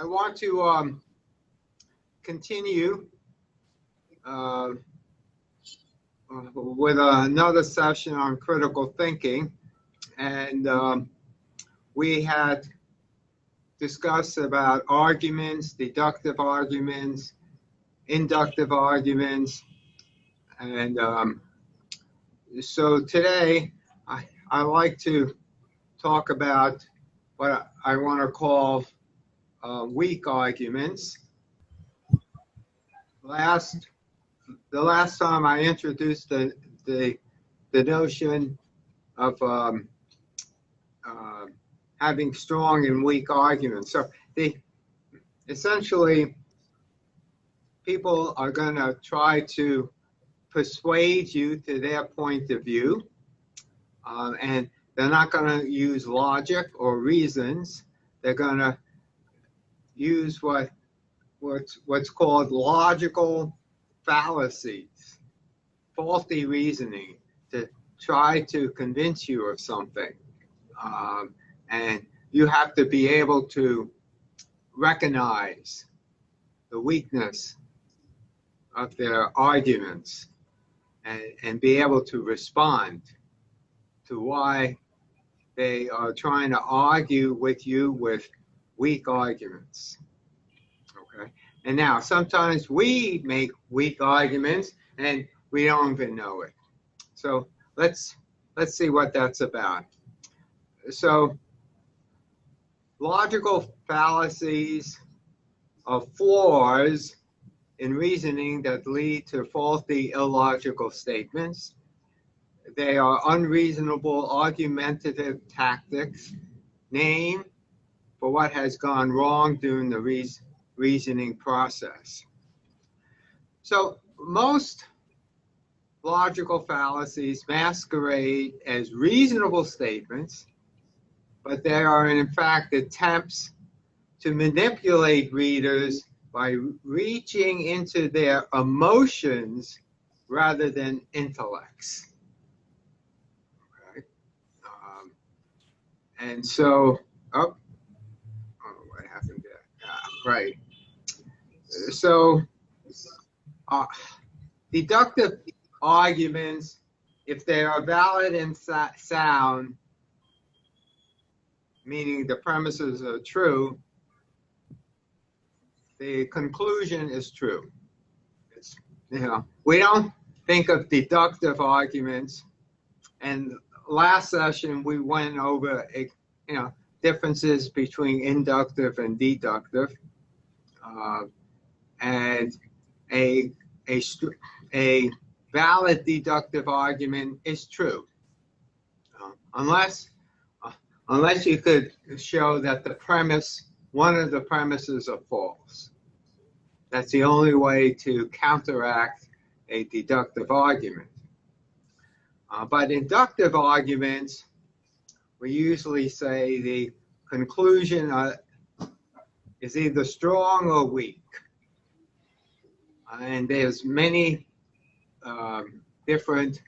I want to continue with another session on critical thinking, and we had discussed about arguments, deductive arguments, inductive arguments, and so today I like to talk about what I want to call weak arguments. The last time I introduced the notion of having strong and weak arguments. So essentially people are going to try to persuade you to their point of view, and they're not going to use logic or reasons. They're going to use what's called logical fallacies, faulty reasoning, to try to convince you of something. And you have to be able to recognize the weakness of their arguments and be able to respond to why they are trying to argue with you with weak arguments. Okay? And now sometimes we make weak arguments and we don't even know it. So let's see what that's about. So logical fallacies are flaws in reasoning that lead to faulty, illogical statements. They are unreasonable, argumentative tactics named for what has gone wrong during the reasoning process. So most logical fallacies masquerade as reasonable statements, but they are in fact attempts to manipulate readers by reaching into their emotions rather than intellects. Okay? And so, what happened there? Right. So, deductive arguments, if they are valid and sound, meaning the premises are true, the conclusion is true. It's, we don't think of deductive arguments. And last session we went over differences between inductive and deductive, and a valid deductive argument is true, unless you could show that one of the premises are false. That's the only way to counteract a deductive argument. But inductive arguments, we usually say the conclusion is either strong or weak. And there's many different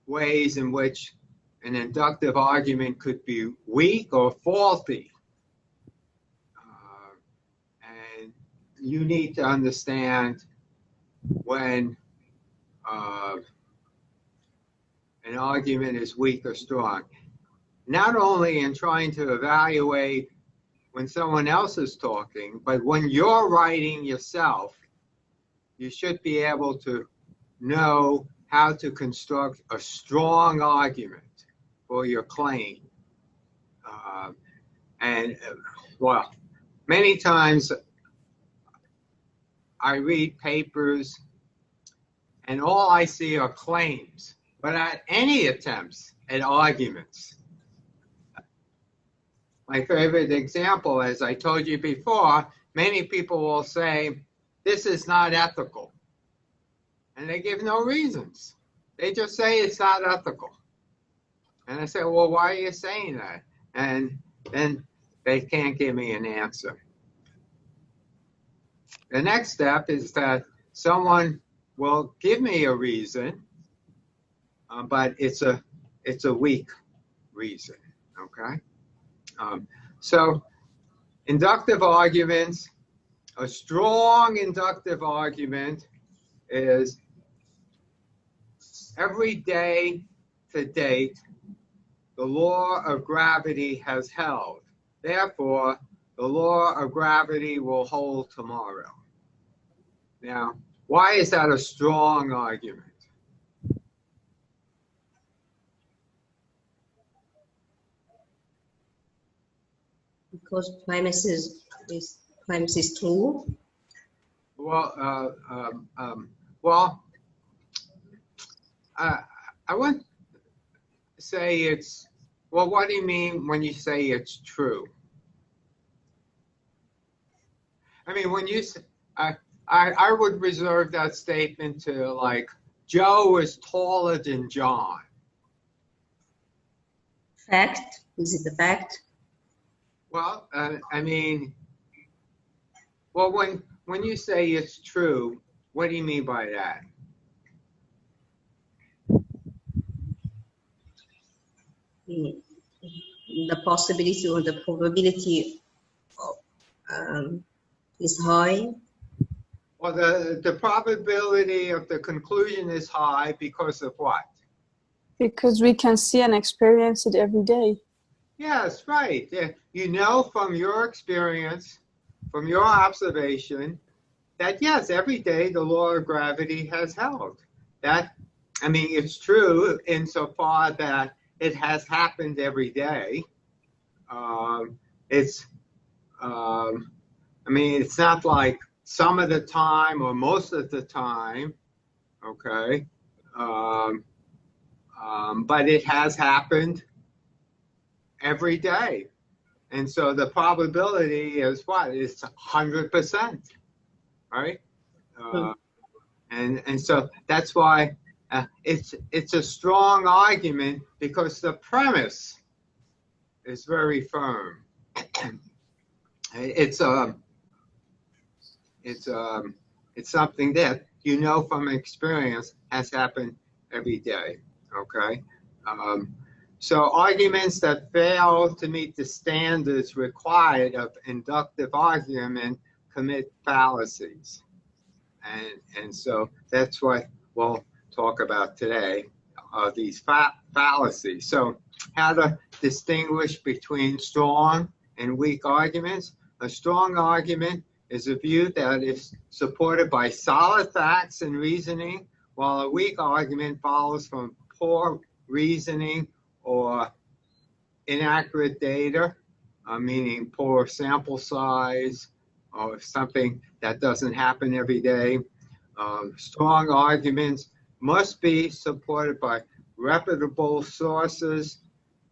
ways in which an inductive argument could be weak or faulty. And you need to understand when an argument is weak or strong. Not only in trying to evaluate when someone else is talking, but when you're writing yourself, you should be able to know how to construct a strong argument for your claim. Well, many times I read papers and all I see are claims, but not any attempts at arguments. My favorite example, as I told you before, many people will say, this is not ethical. And they give no reasons. They just say it's not ethical. And I say, well, why are you saying that? And then they can't give me an answer. The next step is that someone will give me a reason, but it's a weak reason, okay? So Inductive arguments, a strong inductive argument is every day to date, the law of gravity has held. Therefore, the law of gravity will hold tomorrow. Now, why is that a strong argument? Because premise is true. Well, I wouldn't say it's, well, what do you mean when you say it's true? I mean, when you say, I would reserve that statement to like, Joe is taller than John. Fact? Is it the fact? Well, I mean, well, when you say it's true, what do you mean by that? The possibility or the probability is high. Well, the probability of the conclusion is high because of what? Because we can see and experience it every day. Yes, right. You know from your experience, from your observation, that yes, every day the law of gravity has held. That, I mean, it's true insofar that it has happened every day. I mean, it's not like some of the time or most of the time, okay? But it has happened every day. And so the probability is what? It's 100%, right? And so that's why it's a strong argument, because the premise is very firm. It's something that you know from experience has happened every day. Okay. So arguments that fail to meet the standards required of inductive argument commit fallacies. And so that's what we'll talk about today, these fallacies. So how to distinguish between strong and weak arguments. A strong argument is a view that is supported by solid facts and reasoning, while a weak argument follows from poor reasoning or inaccurate data, meaning poor sample size or something that doesn't happen every day. Strong arguments must be supported by reputable sources,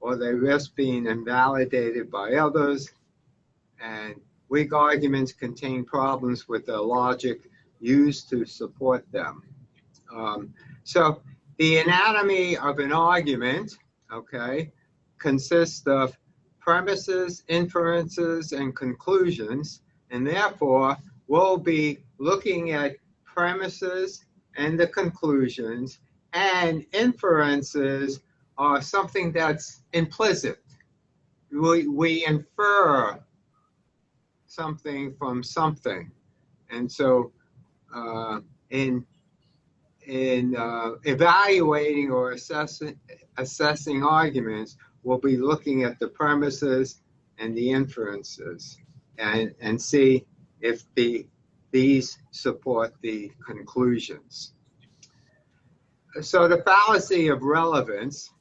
or they risk being invalidated by others. And weak arguments contain problems with the logic used to support them. So the anatomy of an argument, okay, consists of premises, inferences, and conclusions, and therefore we'll be looking at premises and the conclusions, and inferences are something that's implicit. We infer something from something, and so in evaluating or assessing arguments, we'll be looking at the premises and the inferences and see if these support the conclusions. So the fallacy of relevance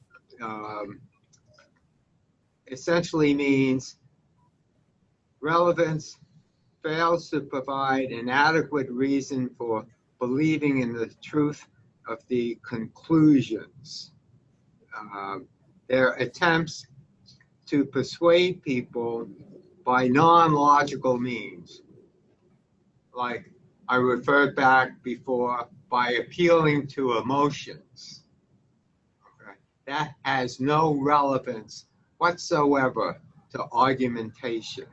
essentially means relevance fails to provide an adequate reason for believing in the truth of the conclusions. Their attempts to persuade people by non-logical means, like I referred back before, by appealing to emotions. Okay. That has no relevance whatsoever to argumentation.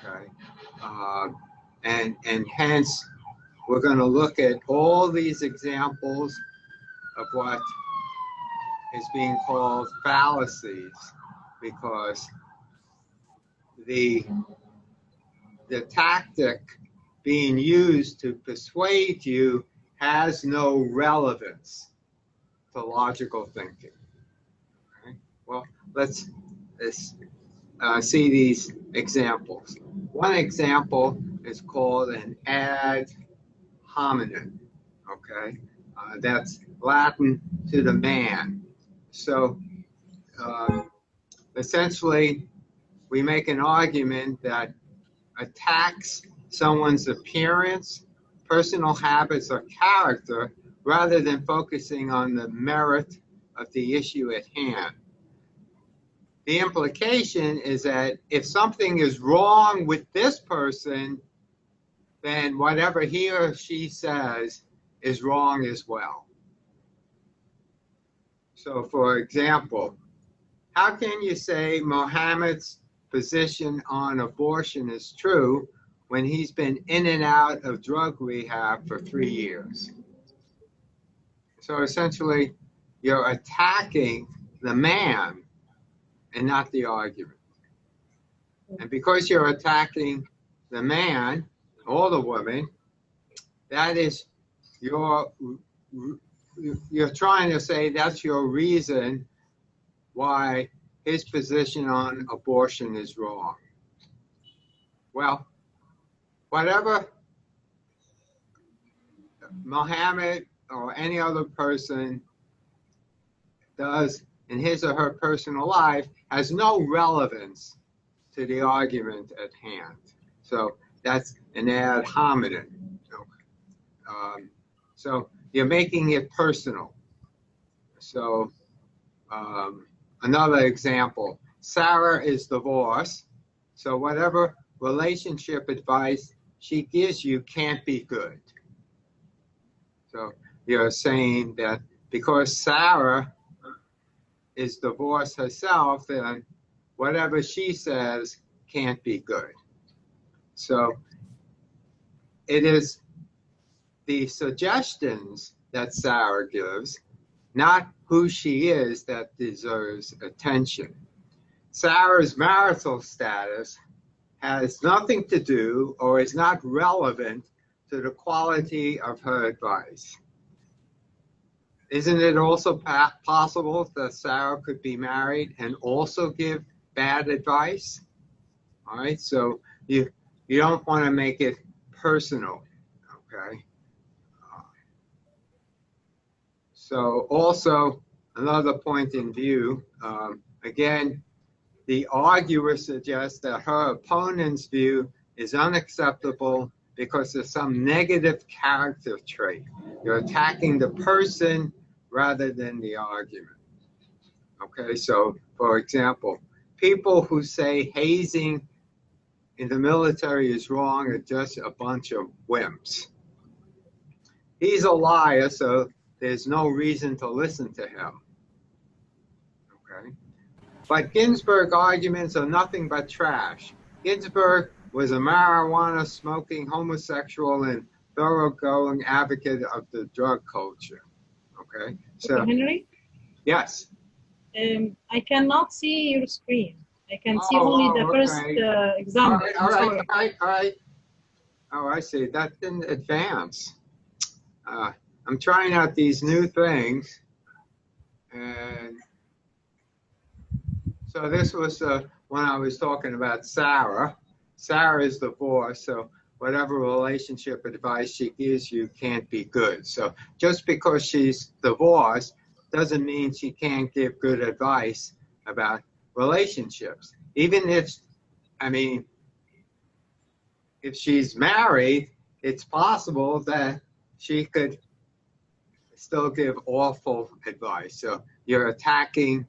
Okay. And hence, we're going to look at all these examples of what is being called fallacies, because the the tactic being used to persuade you has no relevance to logical thinking. Okay? Well, let's see these examples. One example is called an ad hominem. Okay, that's Latin to the man. So essentially, we make an argument that attacks someone's appearance, personal habits, or character rather than focusing on the merit of the issue at hand. The implication is that if something is wrong with this person, then whatever he or she says is wrong as well. So, for example, how can you say Mohammed's position on abortion is true when he's been in and out of drug rehab for 3 years? So essentially, you're attacking the man and not the argument. And because you're attacking the man or the woman, that is you're trying to say that's your reason why his position on abortion is wrong. Well, whatever Mohammed or any other person does in his or her personal life has no relevance to the argument at hand. So that's an ad hominem. So you're making it personal. So another example, Sarah is divorced, so whatever relationship advice she gives you can't be good. So you're saying that because Sarah is divorced herself, then whatever she says can't be good. So it is the suggestions that Sarah gives, not who she is, that deserves attention. Sarah's marital status has nothing to do or is not relevant to the quality of her advice. Isn't it also possible that Sarah could be married and also give bad advice? All right, so you don't want to make it personal, okay? So also another point in view, again, the arguer suggests that her opponent's view is unacceptable because of some negative character trait. You're attacking the person rather than the argument. Okay, so for example, people who say hazing in the military is wrong are just a bunch of wimps. He's a liar, so there's no reason to listen to him. Okay? But Ginsburg arguments are nothing but trash. Ginsburg was a marijuana-smoking homosexual and thoroughgoing advocate of the drug culture. Okay? So, Henry? Yes. I cannot see your screen. I can see only the first example. All right. Oh, I see. That didn't advance. I'm trying out these new things. And so this was when I was talking about Sarah. Sarah is divorced, so whatever relationship advice she gives you can't be good. So just because she's divorced doesn't mean she can't give good advice about relationships. Even if she's married, it's possible that she could still give awful advice. So you're attacking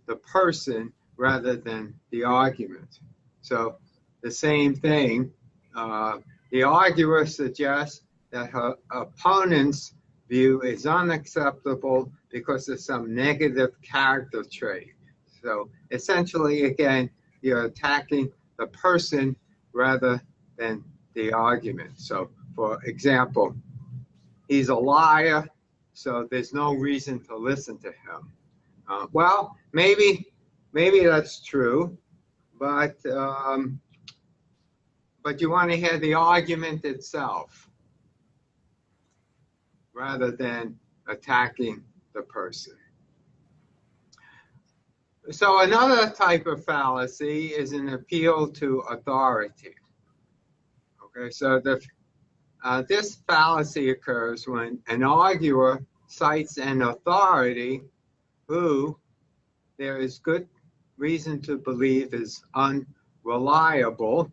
the person rather than the argument. So the same thing, the arguer suggests that her opponent's view is unacceptable because of some negative character trait. So essentially, again, you're attacking the person rather than the argument. So for example, he's a liar, so there's no reason to listen to him. Well, maybe that's true, but but you want to hear the argument itself rather than attacking the person. So another type of fallacy is an appeal to authority. Okay, so this fallacy occurs when an arguer cites an authority who there is good reason to believe is unreliable.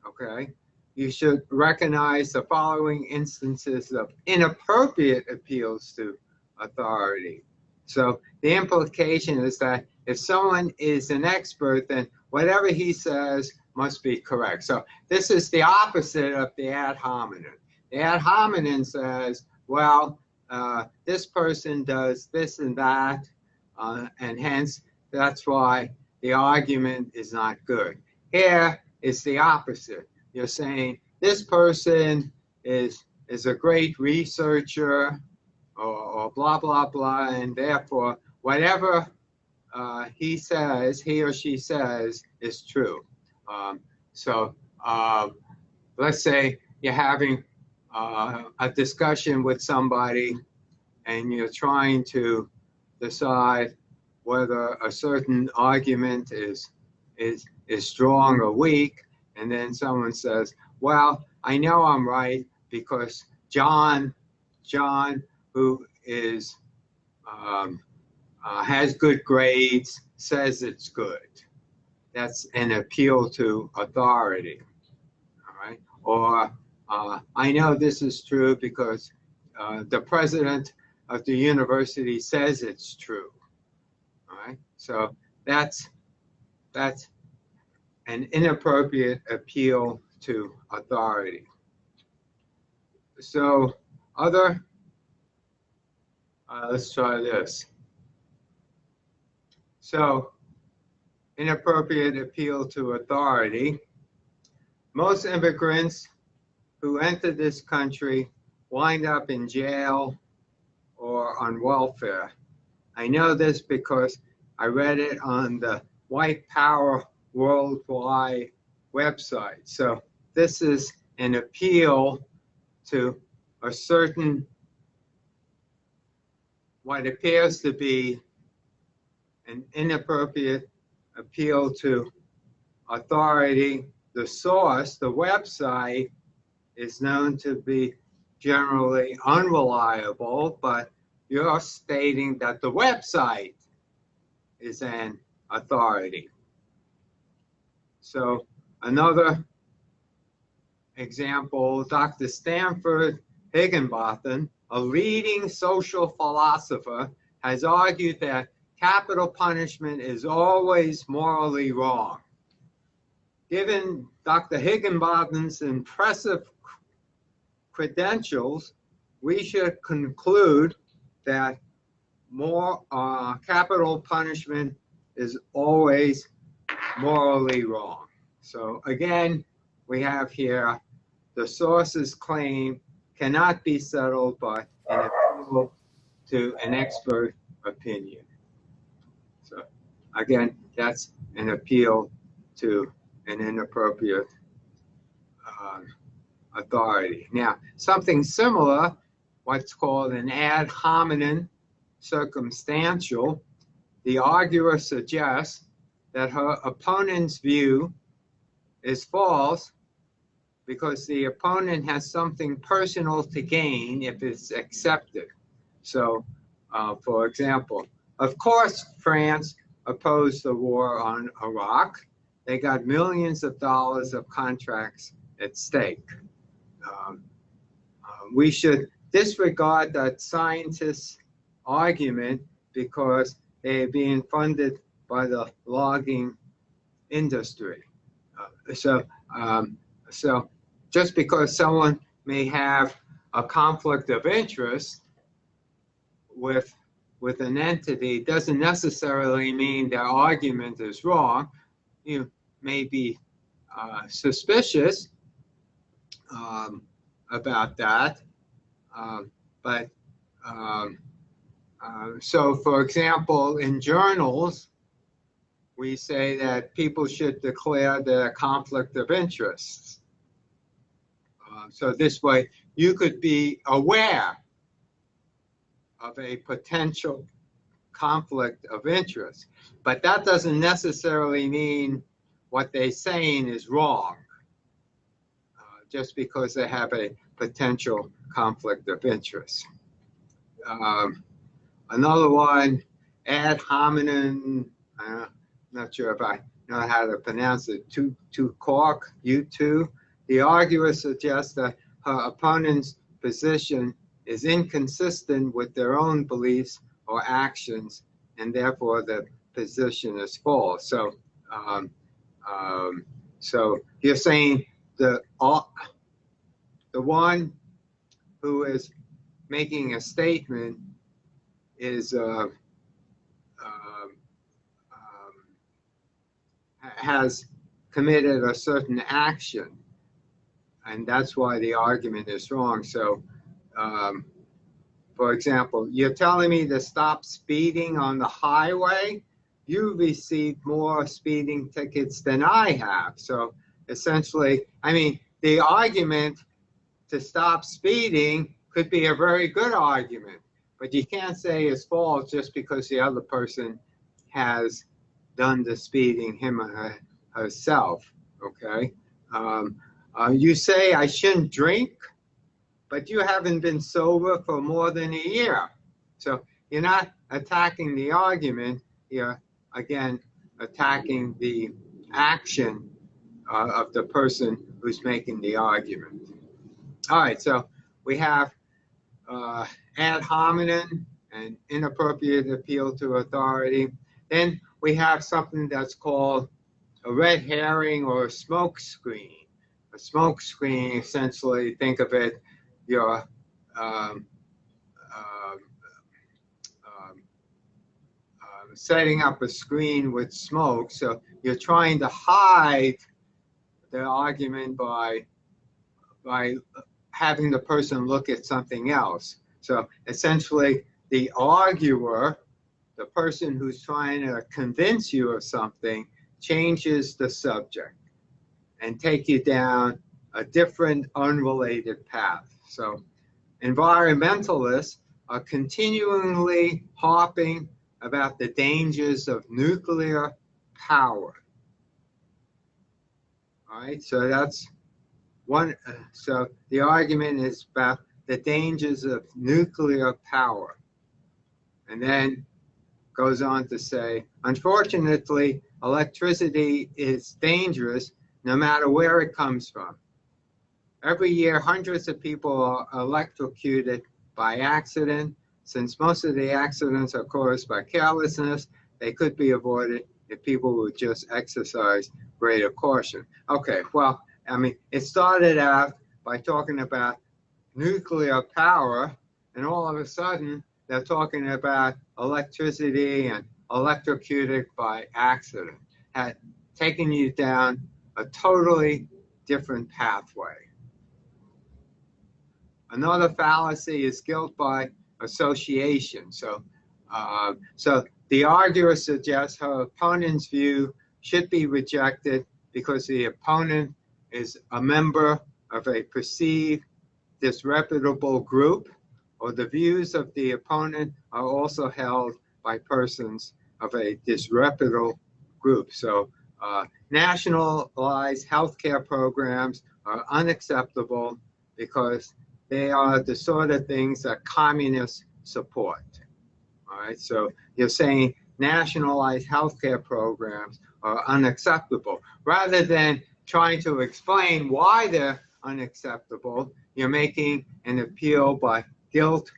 Okay, you should recognize the following instances of inappropriate appeals to authority. So the implication is that if someone is an expert, then whatever he says must be correct. So this is the opposite of the ad hominem. The ad hominem says, well, this person does this and that, and hence that's why the argument is not good. Here is the opposite. You're saying this person is a great researcher, or blah, blah, blah, and therefore whatever he or she says is true. So let's say you're having a discussion with somebody and you're trying to decide whether a certain argument is strong or weak, and then someone says, well, I know I'm right because John, who is has good grades, says it's good. That's an appeal to authority, all right? Or I know this is true because the president of the university says it's true, all right? So that's an inappropriate appeal to authority. So let's try this. So inappropriate appeal to authority. Most immigrants who enter this country wind up in jail or on welfare. I know this because I read it on the White Power Worldwide website. So this is an appeal to a certain, what appears to be an inappropriate appeal to authority. The source, the website, is known to be generally unreliable, but you're stating that the website is an authority. So another example, Dr. Stanford Higginbotham, a leading social philosopher, has argued that capital punishment is always morally wrong. Given Dr. Higginbotham's impressive credentials, we should conclude that capital punishment is always morally wrong. So again, we have here the source's claim cannot be settled by an appeal to an expert opinion. So again, that's an appeal to an inappropriate authority. Now, something similar, what's called an ad hominem circumstantial, the arguer suggests that her opponent's view is false because the opponent has something personal to gain if it's accepted. So, for example, of course, France opposed the war on Iraq. They got millions of dollars of contracts at stake. We should disregard that scientist's argument because they're being funded by the logging industry. So just because someone may have a conflict of interest with an entity doesn't necessarily mean their argument is wrong. You may be suspicious about that, so for example, in journals, we say that people should declare their conflict of interests. So this way, you could be aware of a potential conflict of interest, but that doesn't necessarily mean what they're saying is wrong, just because they have a potential conflict of interest. Another one, ad hominem, I'm not sure if I know how to pronounce it, to cork, U2. The arguer suggests that her opponent's position is inconsistent with their own beliefs or actions, and therefore the position is false. So, so you're saying the one who is making a statement is has committed a certain action, and that's why the argument is wrong. So, for example, you're telling me to stop speeding on the highway. You received more speeding tickets than I have. So essentially, I mean, the argument to stop speeding could be a very good argument, but you can't say it's false just because the other person has done the speeding, him or herself, okay? You say I shouldn't drink, but you haven't been sober for more than a year. So you're not attacking the argument, you're, again, attacking the action of the person who's making the argument. All right, so we have ad hominem, an inappropriate appeal to authority. Then we have something that's called a red herring or a smoke screen. A smoke screen, essentially, think of it, you're setting up a screen with smoke, so you're trying to hide the argument by having the person look at something else. So essentially, the arguer, the person who's trying to convince you of something, changes the subject and take you down a different, unrelated path. So environmentalists are continually harping about the dangers of nuclear power. All right, so that's one. So the argument is about the dangers of nuclear power. And then goes on to say, unfortunately, electricity is dangerous no matter where it comes from. Every year, hundreds of people are electrocuted by accident. Since most of the accidents are caused by carelessness, they could be avoided if people would just exercise greater caution. Okay, well, I mean, it started out by talking about nuclear power, and all of a sudden, they're talking about electricity and electrocuted by accident, had taken you down a totally different pathway. Another fallacy is guilt by association. So, so the arguer suggests her opponent's view should be rejected because the opponent is a member of a perceived disreputable group, or the views of the opponent are also held by persons of a disreputable group. So nationalized healthcare programs are unacceptable because they are the sort of things that communists support. All right, so you're saying nationalized healthcare programs are unacceptable. Rather than trying to explain why they're unacceptable, you're making an appeal by guilt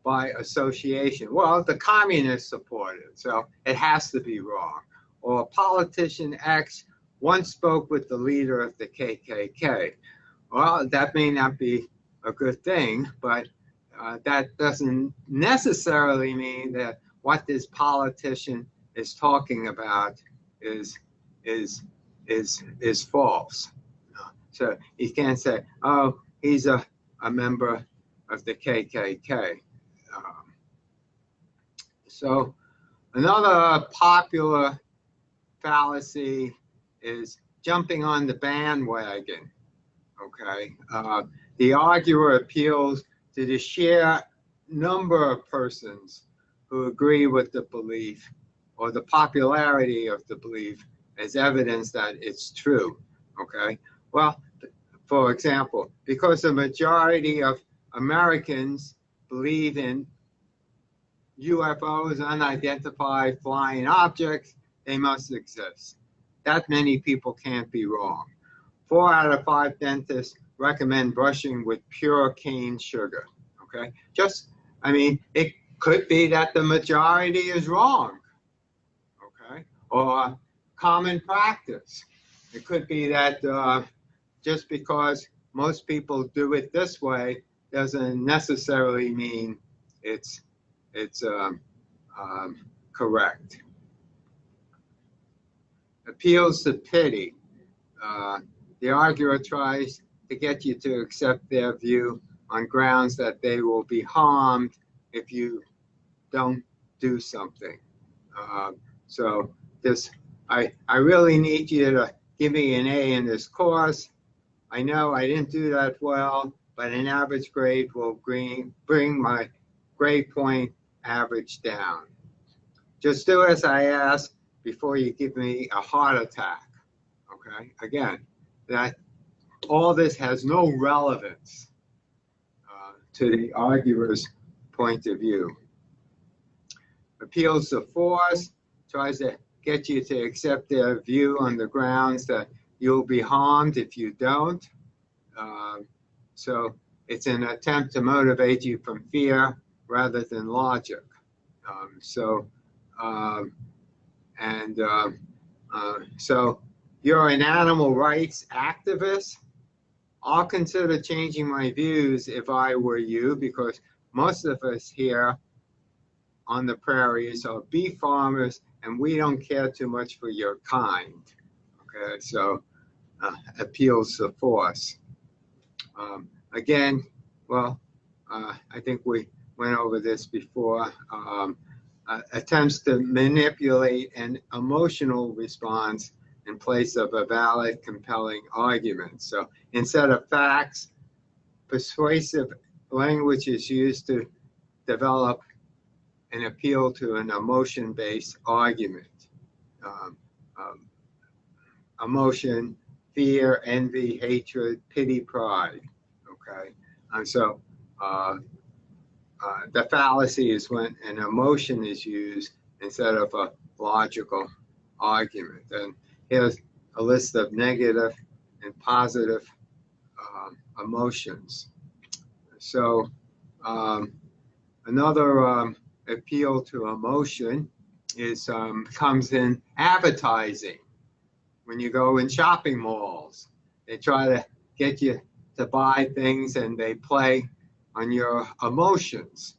by association. Well, the communists support it, so it has to be wrong. Or politician X once spoke with the leader of the KKK. Well, that may not be a good thing, but that doesn't necessarily mean that what this politician is talking about is false. So you can't say, oh, he's a member of the KKK. So another popular fallacy is jumping on the bandwagon. Okay. The arguer appeals to the sheer number of persons who agree with the belief or the popularity of the belief as evidence that it's true. Okay. Well, for example, because the majority of Americans believe in UFOs, unidentified flying objects, they must exist. That many people can't be wrong. 4 out of 5 dentists recommend brushing with pure cane sugar. Okay, I mean, it could be that the majority is wrong. Okay, or common practice. It could be that just because most people do it this way doesn't necessarily mean it's correct. Appeals to pity. The arguer tries to get you to accept their view on grounds that they will be harmed if you don't do something. So I really need you to give me an A in this course. I know I didn't do that well, but an average grade will bring my grade point average down. Just do as I ask before you give me a heart attack. Okay, again, that all this has no relevance to the arguer's point of view. Appeals to force tries to get you to accept their view on the grounds that you'll be harmed if you don't. So it's an attempt to motivate you from fear rather than logic. So you're an animal rights activist. I'll consider changing my views if I were you, because most of us here on the prairies are beef farmers and we don't care too much for your kind. Okay, so appeals to force. Again, well, I think we went over this before. Attempts to manipulate an emotional response in place of a valid, compelling argument. So instead of facts, persuasive language is used to develop an appeal to an emotion-based argument. Emotion, fear, envy, hatred, pity, pride. Okay, and so the fallacy is when an emotion is used instead of a logical argument. And here's a list of negative and positive emotions. So another appeal to emotion is comes in advertising. When you go in shopping malls, they try to get you to buy things and they play on your emotions.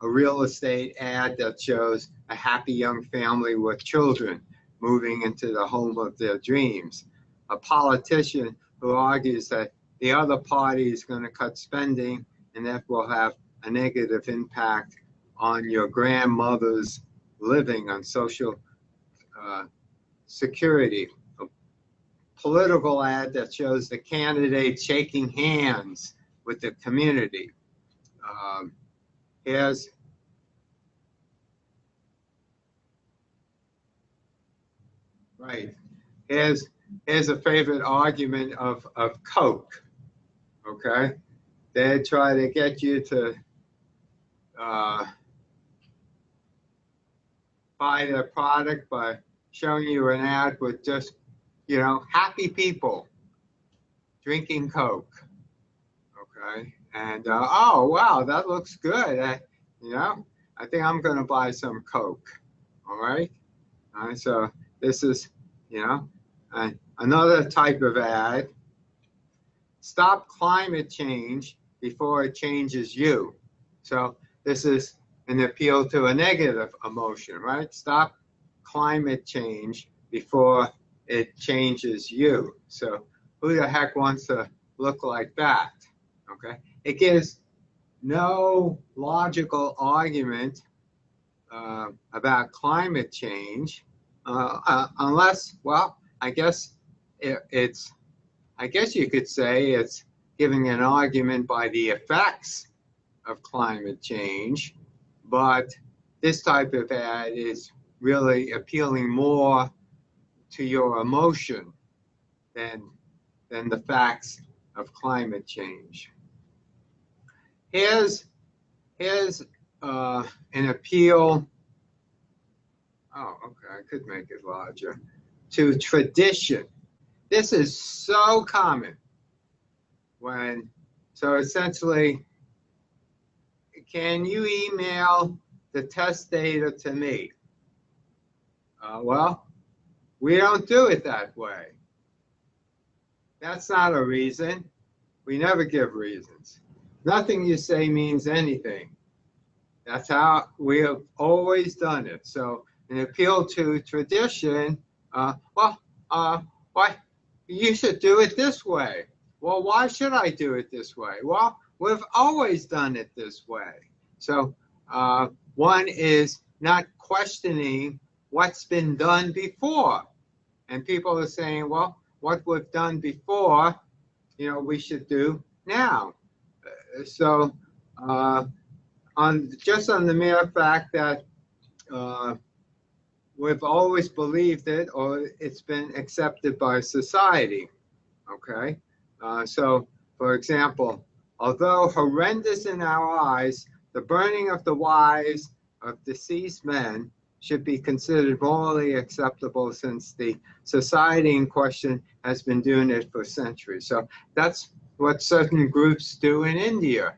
A real estate ad that shows a happy young family with children moving into the home of their dreams. A politician who argues that the other party is going to cut spending and that will have a negative impact on your grandmother's living, on social security. A political ad that shows the candidate shaking hands with the community. Here's a favorite argument of Coke. Okay, they try to get you to buy their product by showing you an ad with just, happy people drinking Coke. Okay, and oh wow, that looks good. I think I'm going to buy some Coke. All right. So this is, another type of ad. Stop climate change before it changes you. So this is an appeal to a negative emotion, right? Stop climate change before it changes you. So who the heck wants to look like that? Okay. It gives no logical argument about climate change unless, well, I guess it's I guess you could say it's giving an argument by the effects of climate change, but this type of ad is really appealing more to your emotion than the facts of climate change. Here's an appeal. Oh, okay, I could make it larger. To tradition. This is so common so essentially, can you email the test data to me? Well, we don't do it that way. That's not a reason. We never give reasons. Nothing you say means anything. That's how we have always done it. So an appeal to tradition, why? You should do it this way. Well, why should I do it this way? Well, we've always done it this way. So one is not questioning what's been done before. And people are saying, well, what we've done before, we should do now. So just on the mere fact that we've always believed it, or it's been accepted by society, okay? So, for example, although horrendous in our eyes, the burning of the wives of deceased men should be considered morally acceptable since the society in question has been doing it for centuries. So that's what certain groups do in India.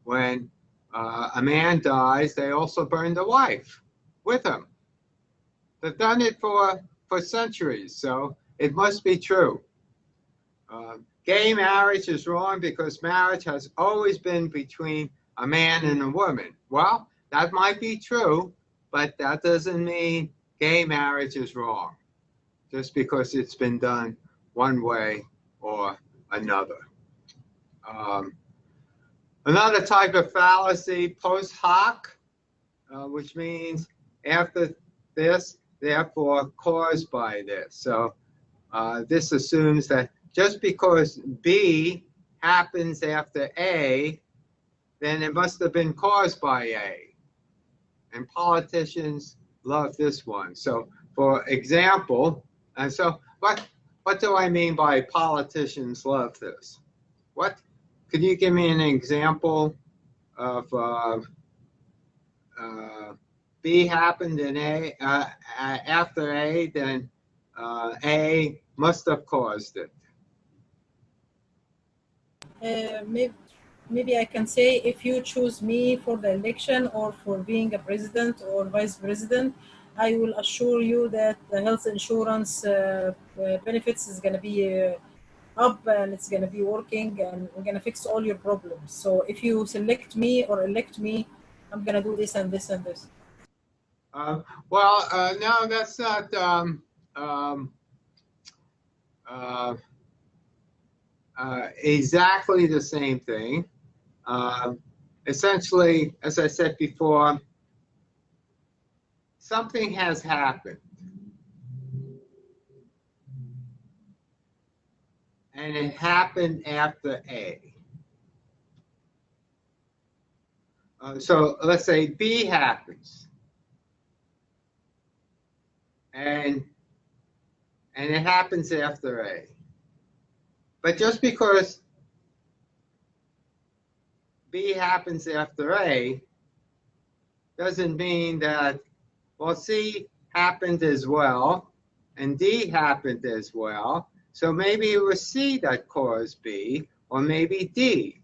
When a man dies, they also burn the wife with him. They've done it for centuries, so it must be true. Gay marriage is wrong because marriage has always been between a man and a woman. Well, that might be true, but that doesn't mean gay marriage is wrong, just because it's been done one way or another. Another type of fallacy, post hoc, which means after this, therefore caused by this. So this assumes that just because B happens after A, then it must have been caused by A. And politicians love this one. So for example, and so what do I mean by politicians love this? Could you give me an example of B happened in A, after A, then A must have caused it. Maybe I can say, if you choose me for the election or for being a president or vice president, I will assure you that the health insurance benefits is going to be up, and it's going to be working, and we're going to fix all your problems. So if you select me or elect me, I'm going to do this and this and this. No, that's not exactly the same thing. Essentially, as I said before, something has happened. And it happened after A. So let's say B happens. And it happens after A. But just because B happens after A doesn't mean that, well, C happened as well, and D happened as well. So maybe it was C that caused B, or maybe D.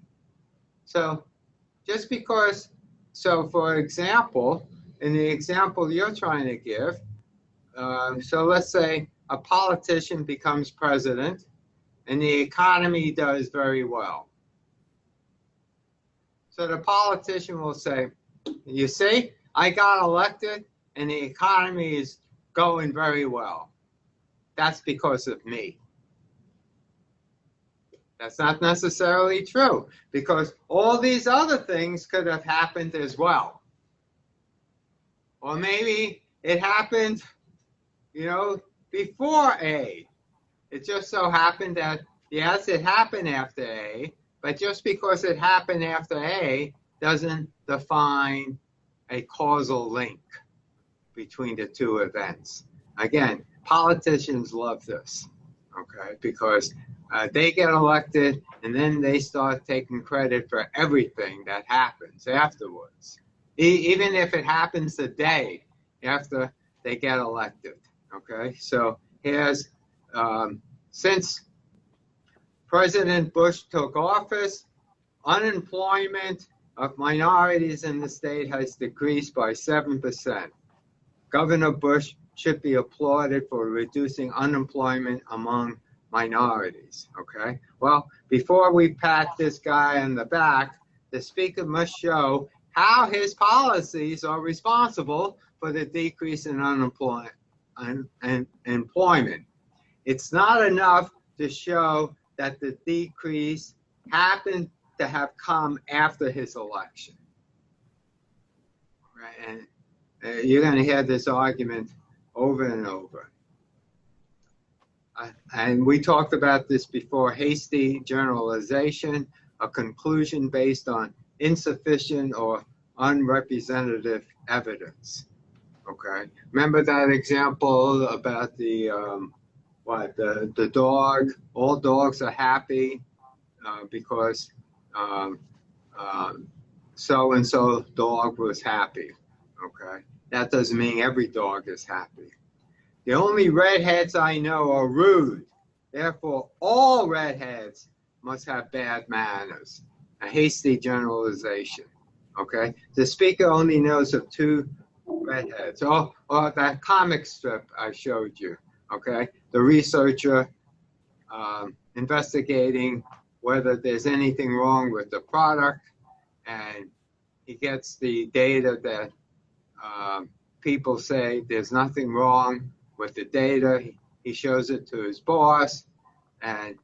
So just because, so for example, in the example you're trying to give, so let's say a politician becomes president and the economy does very well. So the politician will say, you see, I got elected and the economy is going very well. That's because of me. That's not necessarily true, because all these other things could have happened as well. Or maybe it happened, before A. It just so happened that yes, it happened after A, but just because it happened after A doesn't define a causal link between the two events. Again, politicians love this, okay, because they get elected and then they start taking credit for everything that happens afterwards, even if it happens the day after they get elected, okay? So here's, since President Bush took office, unemployment of minorities in the state has decreased by 7%. Governor Bush should be applauded for reducing unemployment among minorities, okay? Well, before we pat this guy on the back, the speaker must show how his policies are responsible for the decrease in unemployment and employment. It's not enough to show that the decrease happened to have come after his election, right? And you're going to hear this argument over and over. And we talked about this before: hasty generalization, a conclusion based on insufficient or unrepresentative evidence. Okay, remember that example about the the dog? All dogs are happy because so and so dog was happy. Okay, that doesn't mean every dog is happy. The only redheads I know are rude. Therefore, all redheads must have bad manners. A hasty generalization. Okay, the speaker only knows of 2 redheads. Or that comic strip I showed you. Okay, the researcher investigating whether there's anything wrong with the product, and he gets the data that people say there's nothing wrong with the data. He shows it to his boss, and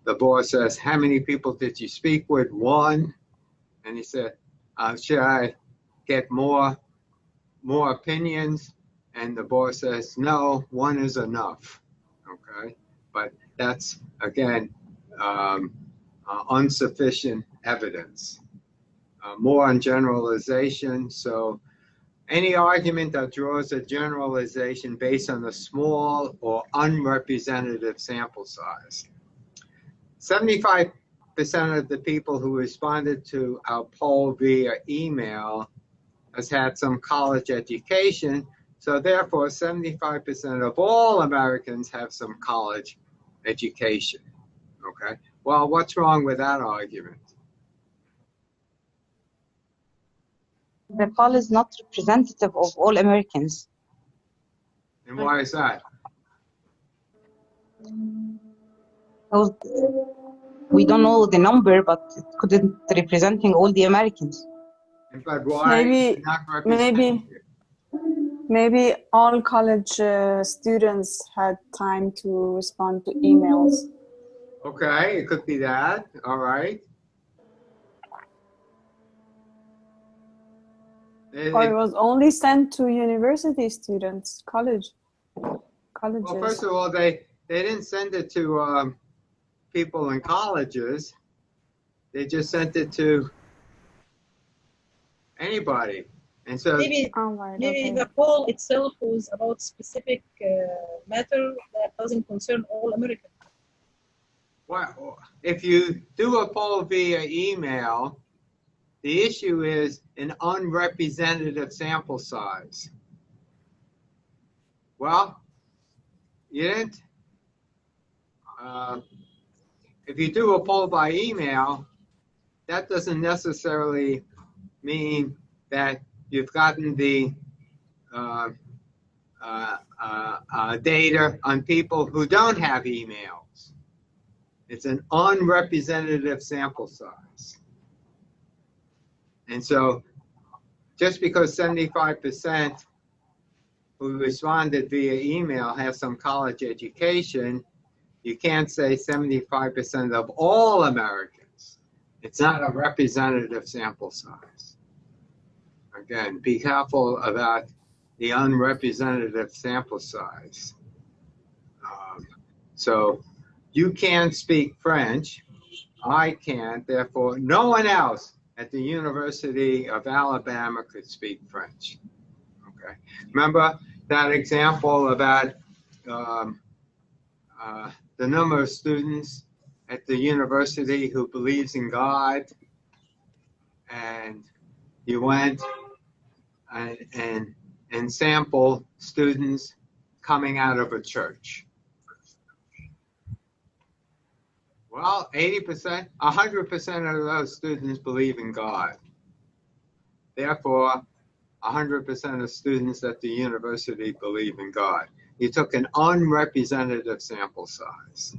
the boss says, "How many people did you speak with?" 1. And he said, "Should I get more opinions?" And the boss says, "No, 1 is enough." Okay, but that's again insufficient evidence. More on generalization. So any argument that draws a generalization based on a small or unrepresentative sample size. 75% of the people who responded to our poll via email has had some college education. So therefore, 75% of all Americans have some college education. Okay, well, what's wrong with that argument? The poll is not representative of all Americans. And why is that? So we don't know the number, but it couldn't representing all the Americans. But why Maybe- not representative? Maybe all college students had time to respond to emails. Okay, it could be that. All right. Or it was only sent to university students, colleges. Well, first of all, they didn't send it to people in colleges. They just sent it to anybody. And so Maybe Oh, right, maybe okay. the poll itself was about specific matter that doesn't concern all Americans. well, if you do a poll via email, the issue is an unrepresentative sample size. Well, you didn't. If you do a poll by email, that doesn't necessarily mean that you've gotten the data on people who don't have emails. It's an unrepresentative sample size. And so just because 75% who responded via email have some college education, you can't say 75% of all Americans. It's not a representative sample size. Again, be careful about the unrepresentative sample size. So you can't speak French. I can't. Therefore, no one else at the University of Alabama could speak French. Okay. Remember that example about the number of students at the university who believes in God, and you went and sampled students coming out of a church. Well, 80%, 100% of those students believe in God. Therefore, 100% of students at the university believe in God. You took an unrepresentative sample size.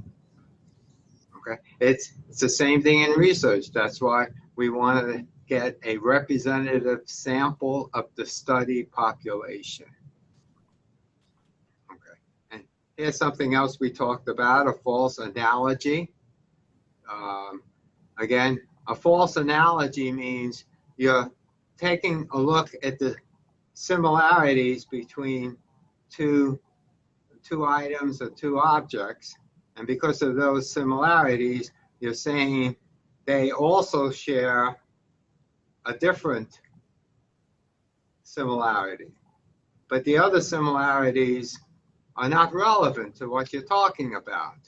Okay, it's the same thing in research. That's why we want to get a representative sample of the study population. Okay, and here's something else we talked about, a false analogy. Again, a false analogy means you're taking a look at the similarities between two items or two objects, and because of those similarities, you're saying they also share a different similarity. But the other similarities are not relevant to what you're talking about.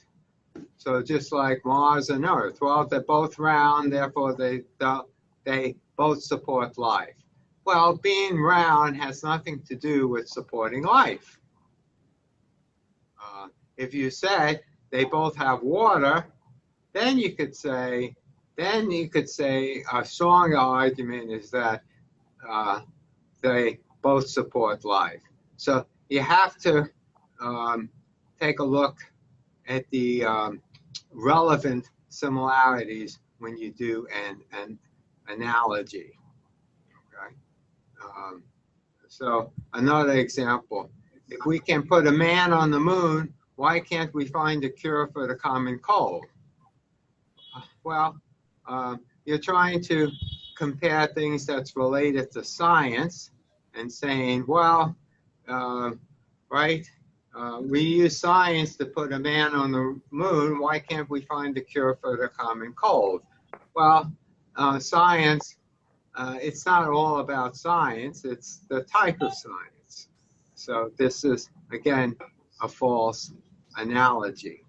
So just like Mars and Earth, well, they're both round, therefore they both support life. Well, being round has nothing to do with supporting life. If you said they both have water, then you could say a stronger argument is that they both support life. So you have to take a look at the relevant similarities when you do an analogy. Okay. So another example, if we can put a man on the moon, why can't we find a cure for the common cold? Well, you're trying to compare things that's related to science and saying, well, right, we use science to put a man on the moon. Why can't we find a cure for the common cold? Well, science, it's not all about science. It's the type of science. So this is, again, a false analogy.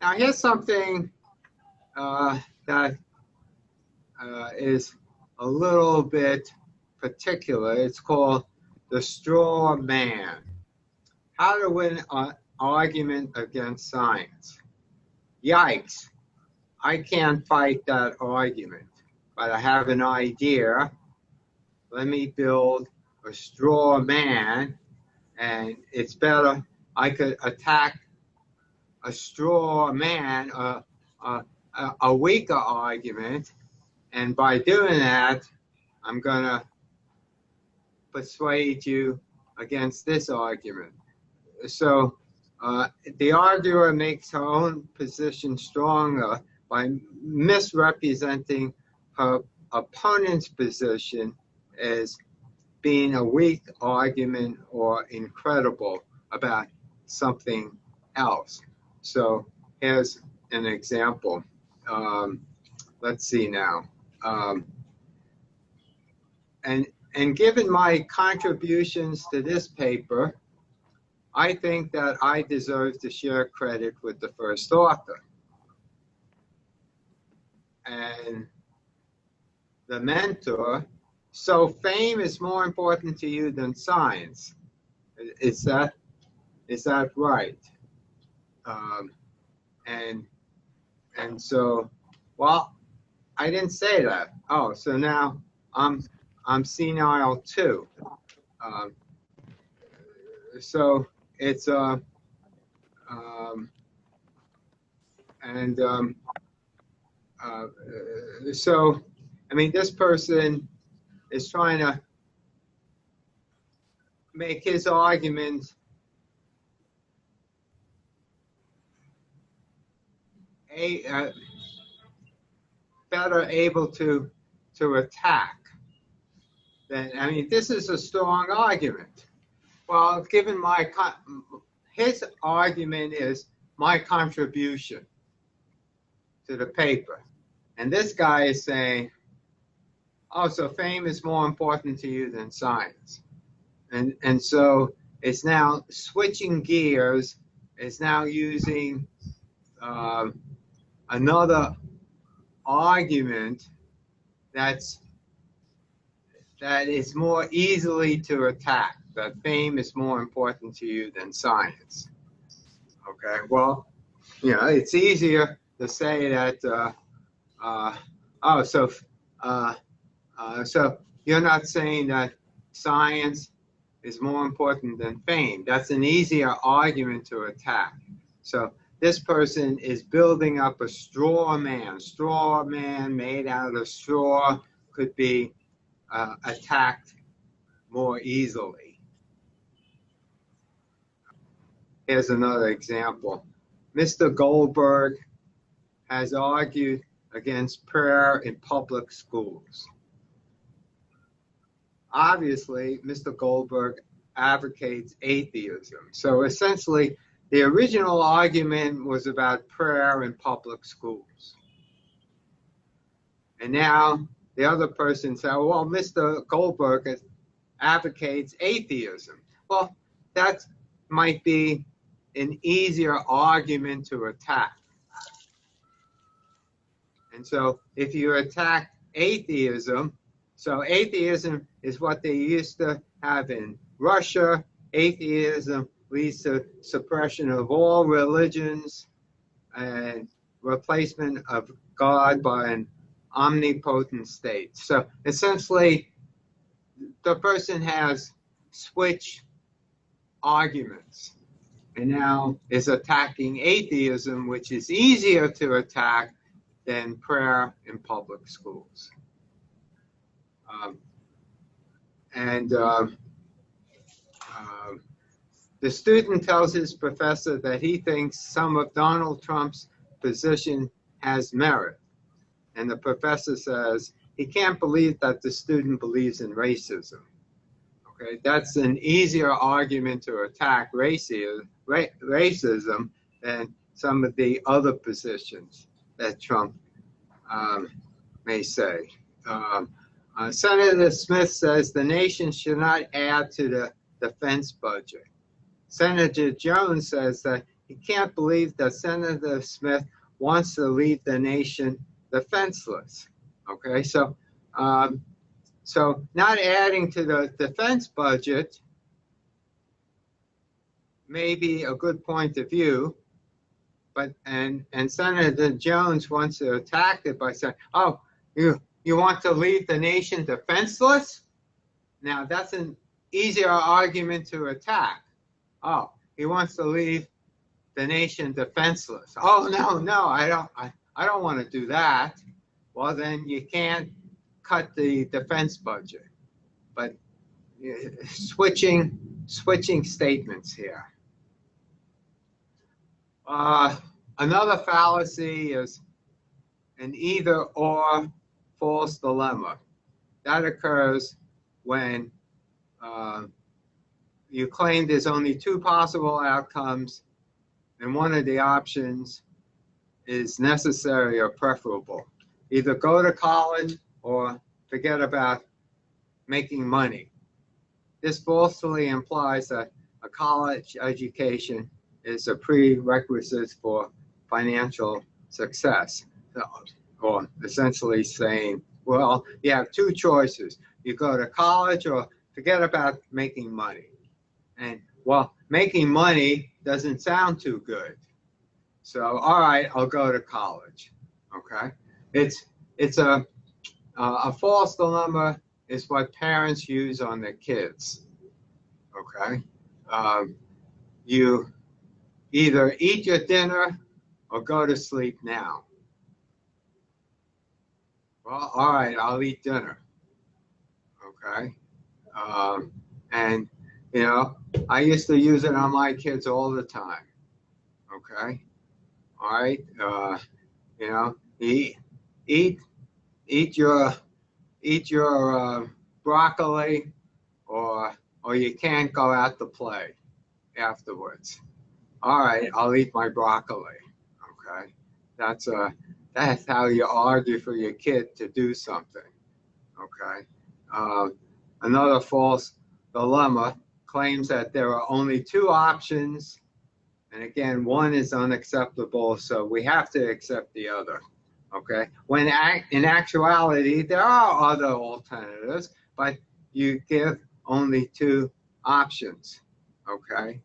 Now, here's something that is a little bit particular. It's called the straw man. How to win an argument against science. Yikes, I can't fight that argument, but I have an idea. Let me build a straw man, and it's better. I could attack a straw man, a weaker argument, and by doing that, I'm going to persuade you against this argument. So the arguer makes her own position stronger by misrepresenting her opponent's position as being a weak argument or incredible about something else. So here's an example. Let's see now. And given my contributions to this paper, I think that I deserve to share credit with the first author. And the mentor, so fame is more important to you than science. Is that right? And so, well, I didn't say that. Oh, so now I'm senile too. So it's so I mean, this person is trying to make his argument better able to attack. Then I mean, this is a strong argument. Well, given my his argument is my contribution to the paper. And this guy is saying, oh, so fame is more important to you than science. And so it's now switching gears, it's now using another argument that is more easily to attack, that fame is more important to you than science. Okay, well, you know, it's easier to say that, so you're not saying that science is more important than fame. That's an easier argument to attack. So this person is building up a straw man. Straw man made out of straw could be attacked more easily. Here's another example. Mr. Goldberg has argued against prayer in public schools. Obviously, Mr. Goldberg advocates atheism. So essentially, the original argument was about prayer in public schools. And now the other person said, well, Mr. Goldberg advocates atheism. Well, that might be an easier argument to attack. And so if you attack atheism, so atheism is what they used to have in Russia. Atheism leads to suppression of all religions and replacement of God by an omnipotent state. So essentially, the person has switched arguments and now is attacking atheism, which is easier to attack than prayer in public schools. The student tells his professor that he thinks some of Donald Trump's position has merit. And the professor says he can't believe that the student believes in racism. Okay, that's an easier argument to attack racism than some of the other positions that Trump may say. Senator Smith says the nation should not add to the defense budget. Senator Jones says that he can't believe that Senator Smith wants to leave the nation defenseless. Okay, so not adding to the defense budget may be a good point of view, but and Senator Jones wants to attack it by saying, oh, you want to leave the nation defenseless? Now that's an easier argument to attack. Oh, he wants to leave the nation defenseless. Oh, no, I don't want to do that. Well, then you can't cut the defense budget. But switching statements here. Another fallacy is an either-or false dilemma. That occurs when you claim there's only two possible outcomes, and one of the options is necessary or preferable. Either go to college or forget about making money. This falsely implies that a college education is a prerequisite for financial success, or essentially saying, well, you have two choices. You go to college or forget about making money. And, well, making money doesn't sound too good. So, all right, I'll go to college, okay? It's a false dilemma is what parents use on their kids, okay? You either eat your dinner or go to sleep now. Well, all right, I'll eat dinner, okay? And, you know, I used to use it on my kids all the time, okay? All right, you know, eat your broccoli, or you can't go out to play afterwards. all right, I'll eat my broccoli. Okay, that's how you argue for your kid to do something. Okay, another false dilemma claims that there are only two options, and again, one is unacceptable, so we have to accept the other. Okay, when in actuality there are other alternatives, but you give only two options. Okay.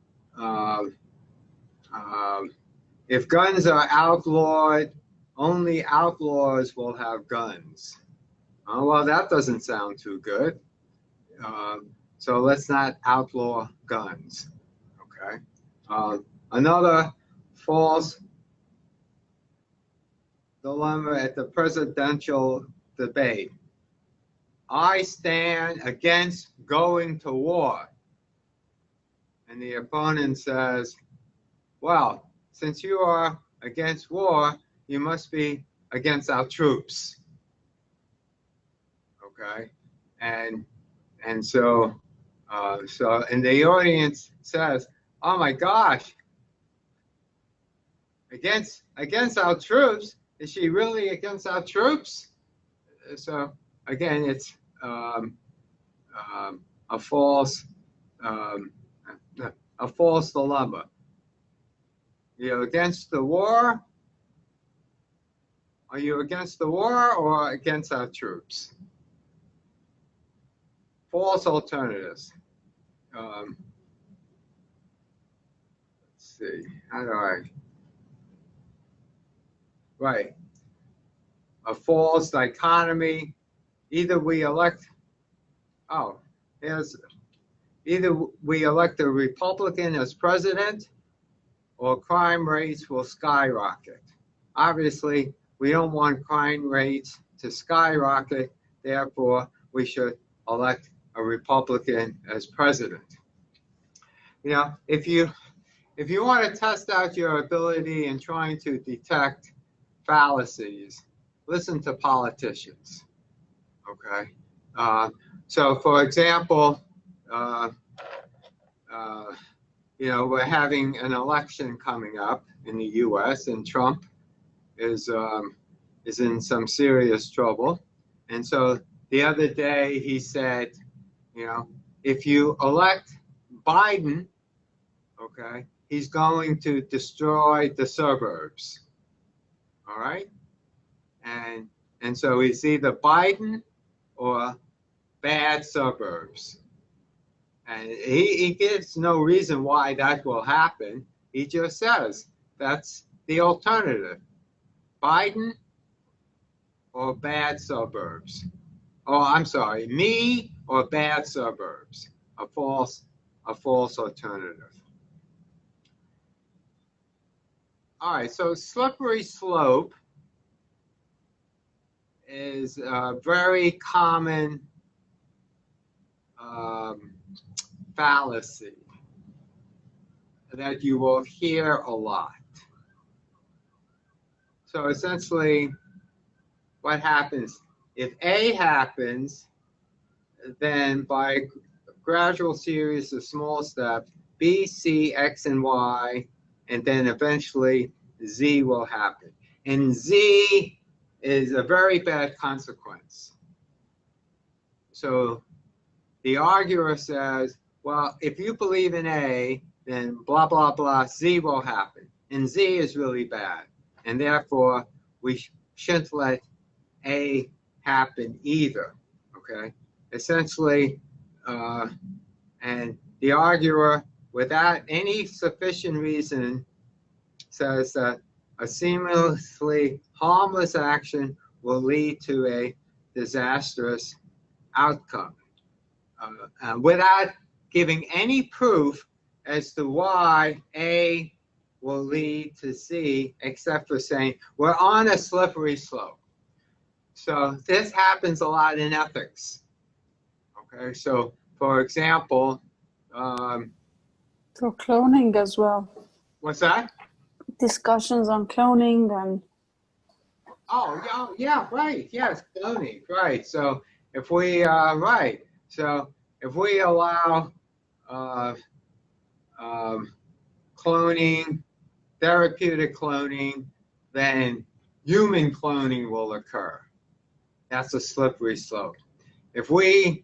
If guns are outlawed, only outlaws will have guns. Oh, well, that doesn't sound too good. So let's not outlaw guns. Okay. Another false dilemma at the presidential debate. I stand against going to war. And the opponent says, well, since you are against war, you must be against our troops. Okay, and so and the audience says, oh my gosh, against our troops? Is she really against our troops? So again, it's a false dilemma. You're against the war? Are you against the war or against our troops? False alternatives. Let's see, how do I? Right. A false dichotomy. Either we elect a Republican as president, or crime rates will skyrocket. Obviously, we don't want crime rates to skyrocket, therefore we should elect a Republican as president. You know, if you want to test out your ability in trying to detect fallacies, listen to politicians. Okay, so for example, you know, we're having an election coming up in the U.S. and Trump is in some serious trouble, and so the other day he said, you know, if you elect Biden, okay, he's going to destroy the suburbs. All right, and so it's either Biden or bad suburbs. And he gives no reason why that will happen. He just says that's the alternative. Biden or bad suburbs. Oh, I'm sorry, me or bad suburbs. A false alternative. All right, so slippery slope is a very common fallacy that you will hear a lot. So essentially, what happens? If A happens, then by a gradual series of small steps, B, C, X, and Y, and then eventually Z will happen. And Z is a very bad consequence. So the arguer says, well, if you believe in A, then blah, blah, blah, Z will happen. And Z is really bad. And therefore, we shouldn't let A happen either, okay? Essentially, and the arguer, without any sufficient reason, says that a seemingly harmless action will lead to a disastrous outcome, without giving any proof as to why A will lead to C, except for saying we're on a slippery slope. So this happens a lot in ethics. Okay, so for example, For cloning as well. what's that? Discussions on cloning and. Oh, yeah, right. Yes, cloning, right. So if we if we allow cloning, therapeutic cloning, then human cloning will occur. That's a slippery slope. If we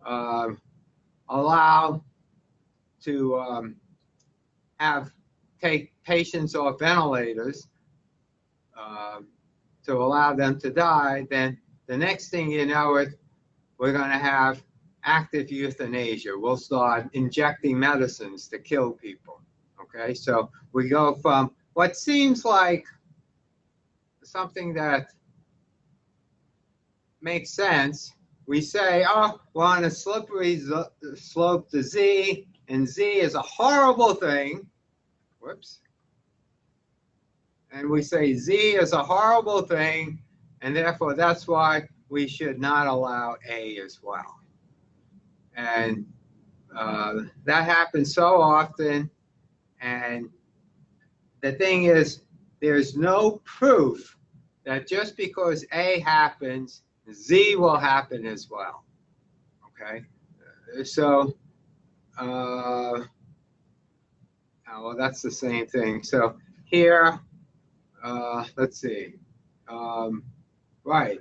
allow to take patients off ventilators to allow them to die, then the next thing you know, we're going to have active euthanasia. We'll start injecting medicines to kill people. Okay, so we go from what seems like something that makes sense. We say, oh, we're on a slippery slope to Z, and Z is a horrible thing. Whoops. And we say Z is a horrible thing, and therefore that's why we should not allow A as well. And that happens so often. And the thing is, there's no proof that just because A happens, Z will happen as well. Okay? So, well, that's the same thing. So here, let's see. Right.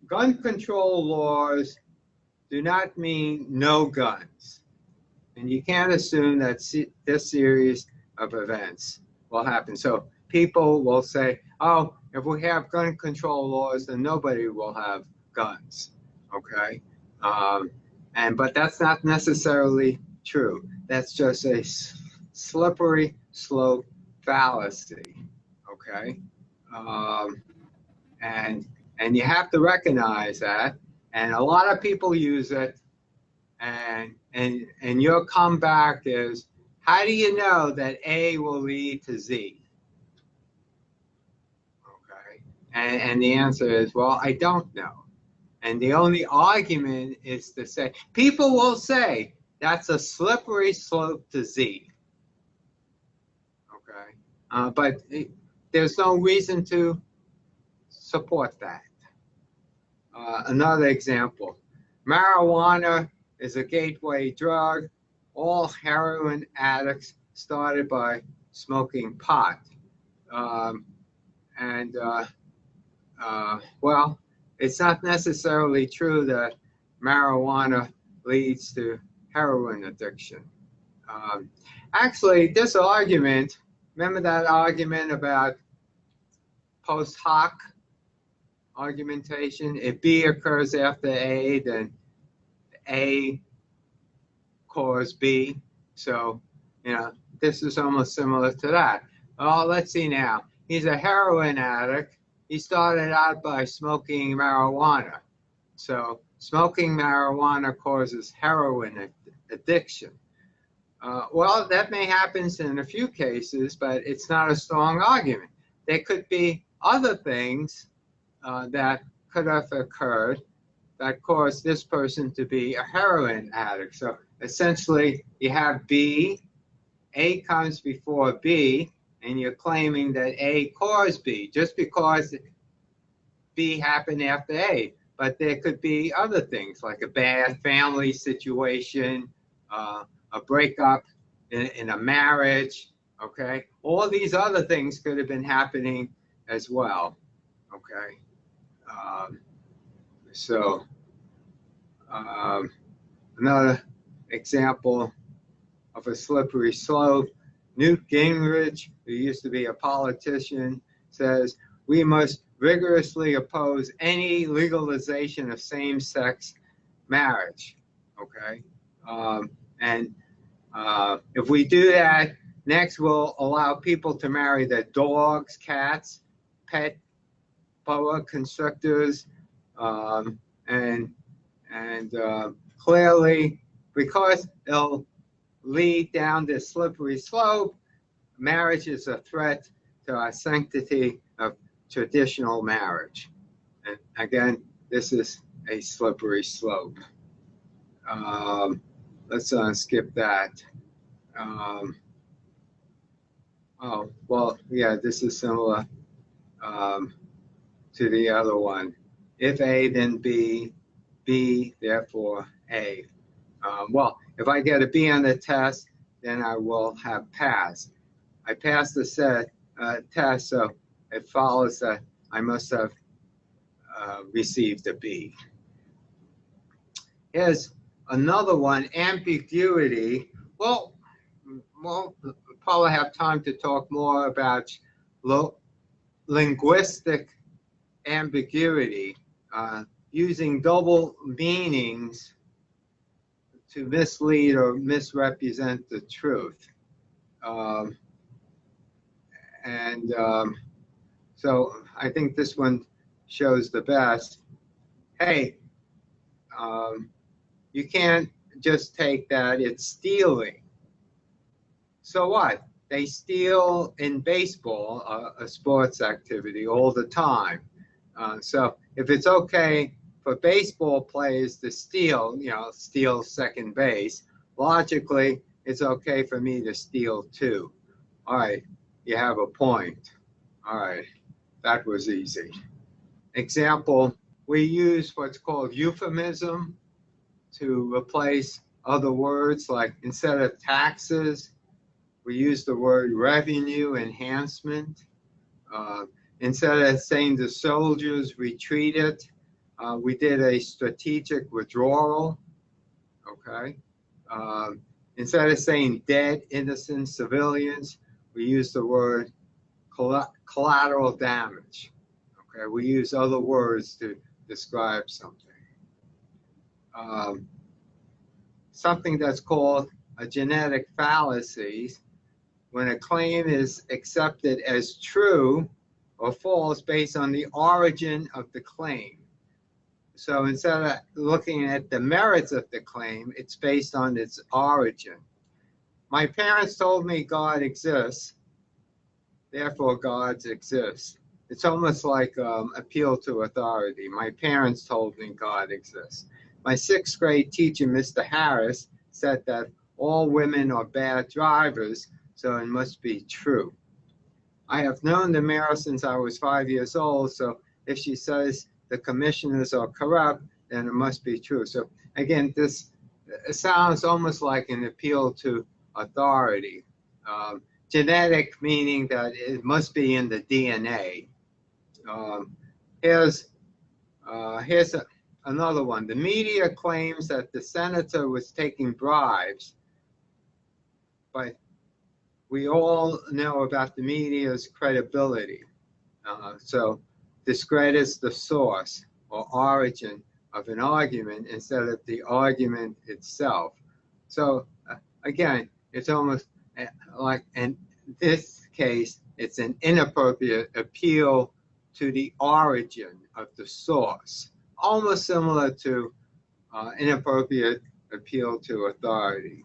Gun control laws do not mean no guns. And you can't assume that this series of events will happen. So people will say, oh, if we have gun control laws, then nobody will have guns. Okay? But that's not necessarily true. That's just a slippery slope fallacy. Okay? And you have to recognize that. And a lot of people use it. And your comeback is, how do you know that A will lead to Z? Okay. And the answer is, well, I don't know. And the only argument is to say, people will say, that's a slippery slope to Z. Okay. But there's no reason to support that. Another example, marijuana is a gateway drug. All heroin addicts started by smoking pot. Well, it's not necessarily true that marijuana leads to heroin addiction. Actually, this argument, remember that argument about post hoc argumentation? If B occurs after A, then A cause B. So, this is almost similar to that. Oh, let's see now. He's a heroin addict. He started out by smoking marijuana. So, smoking marijuana causes heroin addiction. Well, that may happen in a few cases, but it's not a strong argument. There could be other things that could have occurred that caused this person to be a heroin addict. So essentially, you have B, A comes before B, and you're claiming that A caused B, just because B happened after A. But there could be other things, like a bad family situation, a breakup in a marriage, okay? All these other things could have been happening as well, okay? Another example of a slippery slope, Newt Gingrich, who used to be a politician, says, we must rigorously oppose any legalization of same-sex marriage, okay? If we do that, next we'll allow people to marry their dogs, cats, pet boa constrictors, clearly, because it'll lead down this slippery slope, marriage is a threat to our sanctity of traditional marriage. And again, this is a slippery slope. Let's skip that. Oh, well, yeah, this is similar to the other one. If A, then B, B, therefore A. Well, if I get a B on the test, then I will have passed. I passed the test, so it follows that I must have received a B. Here's another one, ambiguity. Well, we'll probably have time to talk more about linguistic ambiguity, using double meanings to mislead or misrepresent the truth. So I think this one shows the best. Hey, you can't just take that, it's stealing. So what? They steal in baseball, a sports activity, all the time. So if it's okay for baseball players to steal, steal second base, logically, it's okay for me to steal too. All right, you have a point. All right, that was easy. Example, we use what's called euphemism to replace other words, like instead of taxes, we use the word revenue enhancement. Instead of saying the soldiers retreated, we did a strategic withdrawal, okay? Instead of saying dead innocent civilians, we use the word collateral damage, okay? We use other words to describe something. Something that's called a genetic fallacy, when a claim is accepted as true or false based on the origin of the claim. So instead of looking at the merits of the claim, it's based on its origin. My parents told me God exists, therefore God exists. It's almost like appeal to authority. My parents told me God exists. My 6th grade teacher, Mr. Harris, said that all women are bad drivers, so it must be true. I have known the mayor since I was 5 years old, so if she says the commissioners are corrupt, then it must be true. So again, this sounds almost like an appeal to authority. Genetic meaning that it must be in the DNA. Here's another one. The media claims that the senator was taking bribes, but we all know about the media's credibility. So discredits the source or origin of an argument instead of the argument itself. So again, it's almost like in this case, it's an inappropriate appeal to the origin of the source, almost similar to inappropriate appeal to authority.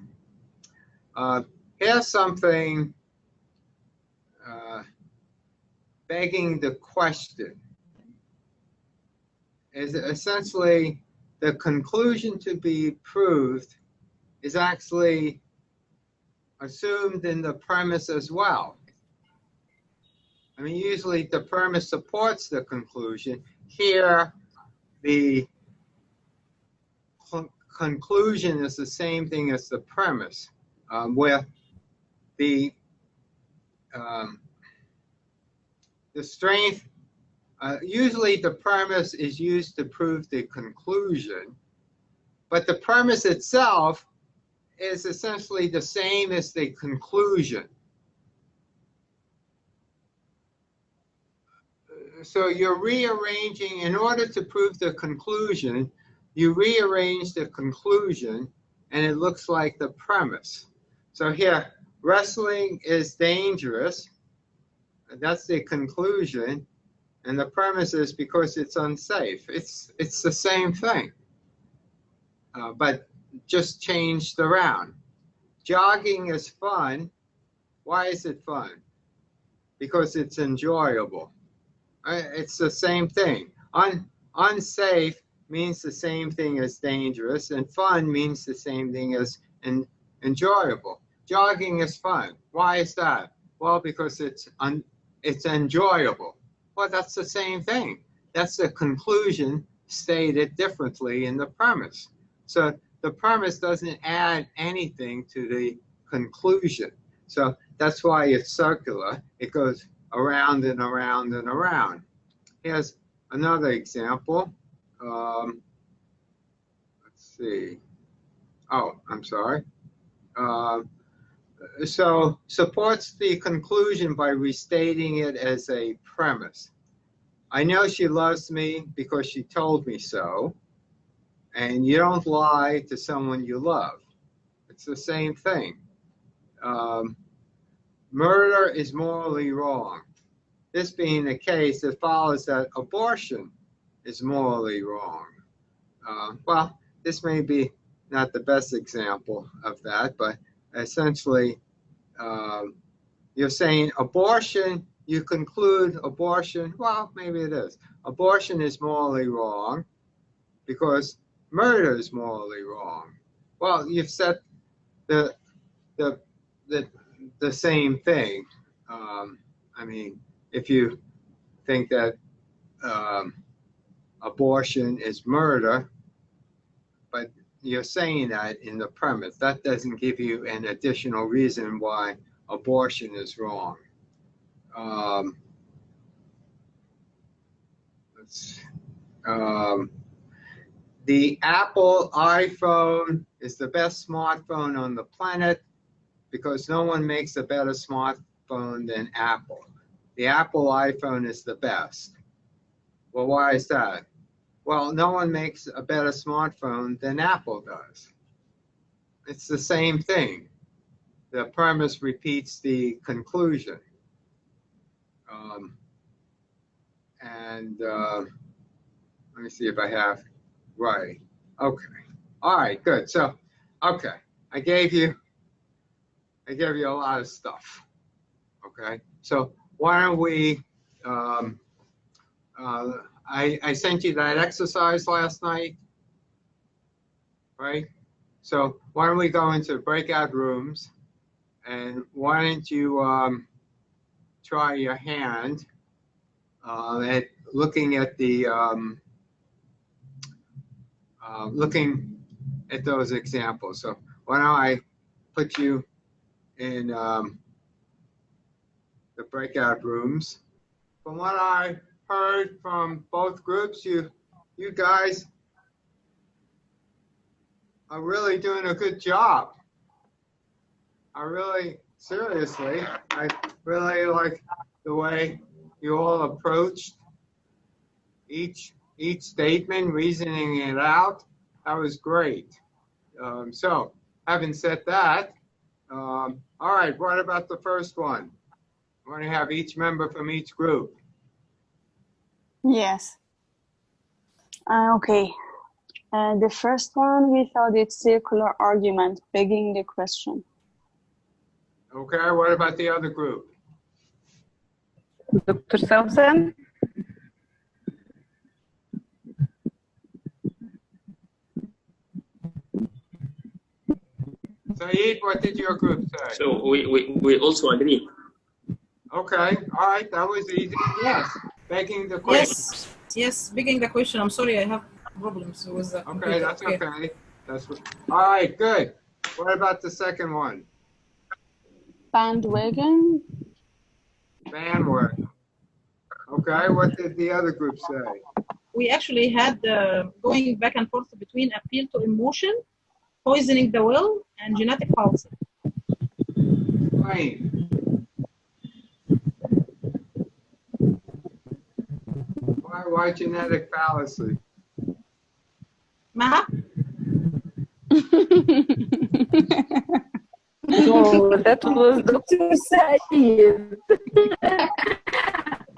Here's something begging the question. Is essentially the conclusion to be proved is actually assumed in the premise as well. I mean, usually the premise supports the conclusion. Here, the conclusion is the same thing as the premise, where the strength, usually the premise is used to prove the conclusion, but the premise itself is essentially the same as the conclusion. So you're rearranging, in order to prove the conclusion, you rearrange the conclusion and it looks like the premise. So here, wrestling is dangerous. That's the conclusion. And the premise is because it's unsafe. It's the same thing, but just changed around. Jogging is fun. Why is it fun? Because it's enjoyable. It's the same thing. Unsafe means the same thing as dangerous, and fun means the same thing as enjoyable. Jogging is fun. Why is that? Well, because it's enjoyable. Well, that's the same thing. That's the conclusion stated differently in the premise. So the premise doesn't add anything to the conclusion. So that's why it's circular. It goes around and around and around. Here's another example. Let's see. Oh, I'm sorry. So supports the conclusion by restating it as a premise. I know she loves me because she told me so. And you don't lie to someone you love. It's the same thing. Murder is morally wrong. This being the case, it follows that abortion is morally wrong. Well, this may be not the best example of that, but essentially, you're saying abortion, you conclude abortion, well, maybe it is. Abortion is morally wrong because murder is morally wrong. Well, you've said the same thing. I mean, if you think that abortion is murder, but you're saying that in the premise, that doesn't give you an additional reason why abortion is wrong. The Apple iPhone is the best smartphone on the planet because no one makes a better smartphone than Apple. The Apple iPhone is the best. Well, why is that? Well, no one makes a better smartphone than Apple does. It's the same thing. The premise repeats the conclusion. Let me see if I have, right. Okay. All right, good. So, okay. I gave you a lot of stuff. Okay. So why don't we, I sent you that exercise last night, right? So why don't we go into breakout rooms, and why don't you try your hand at looking at the looking at those examples. So why don't I put you in the breakout rooms? From what I heard from both groups, you guys are really doing a good job. Seriously, I really like the way you all approached each statement, reasoning it out. That was great. So having said that, all right, what about the first one? I want to have each member from each group. Yes. Okay. The first one, we thought it's circular argument, begging the question. Okay, what about the other group? Dr. Southern? Saeed, what did your group say? So we also agree. Okay, all right, that was easy. Yes, begging the question. Yes, begging the question. I'm sorry, I have problems with the computer. Okay, that's okay. All right, good. What about the second one? Bandwagon. Bandwagon. Okay, what did the other group say? We actually had going back and forth between appeal to emotion, poisoning the will, and genetic fallacy. Explain. Why genetic fallacy? Maha? No, that was Dr. Saeed.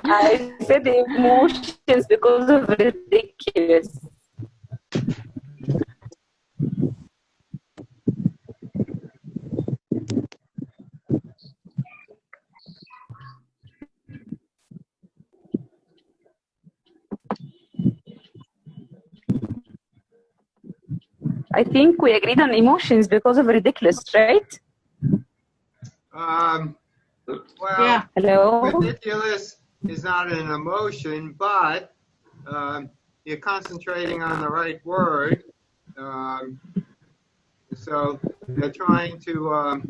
I said emotions because of ridiculous. I think we agreed on emotions because of ridiculous, right? Well, Yeah. Hello? ridiculous is not an emotion, but you're concentrating on the right word. So they're trying to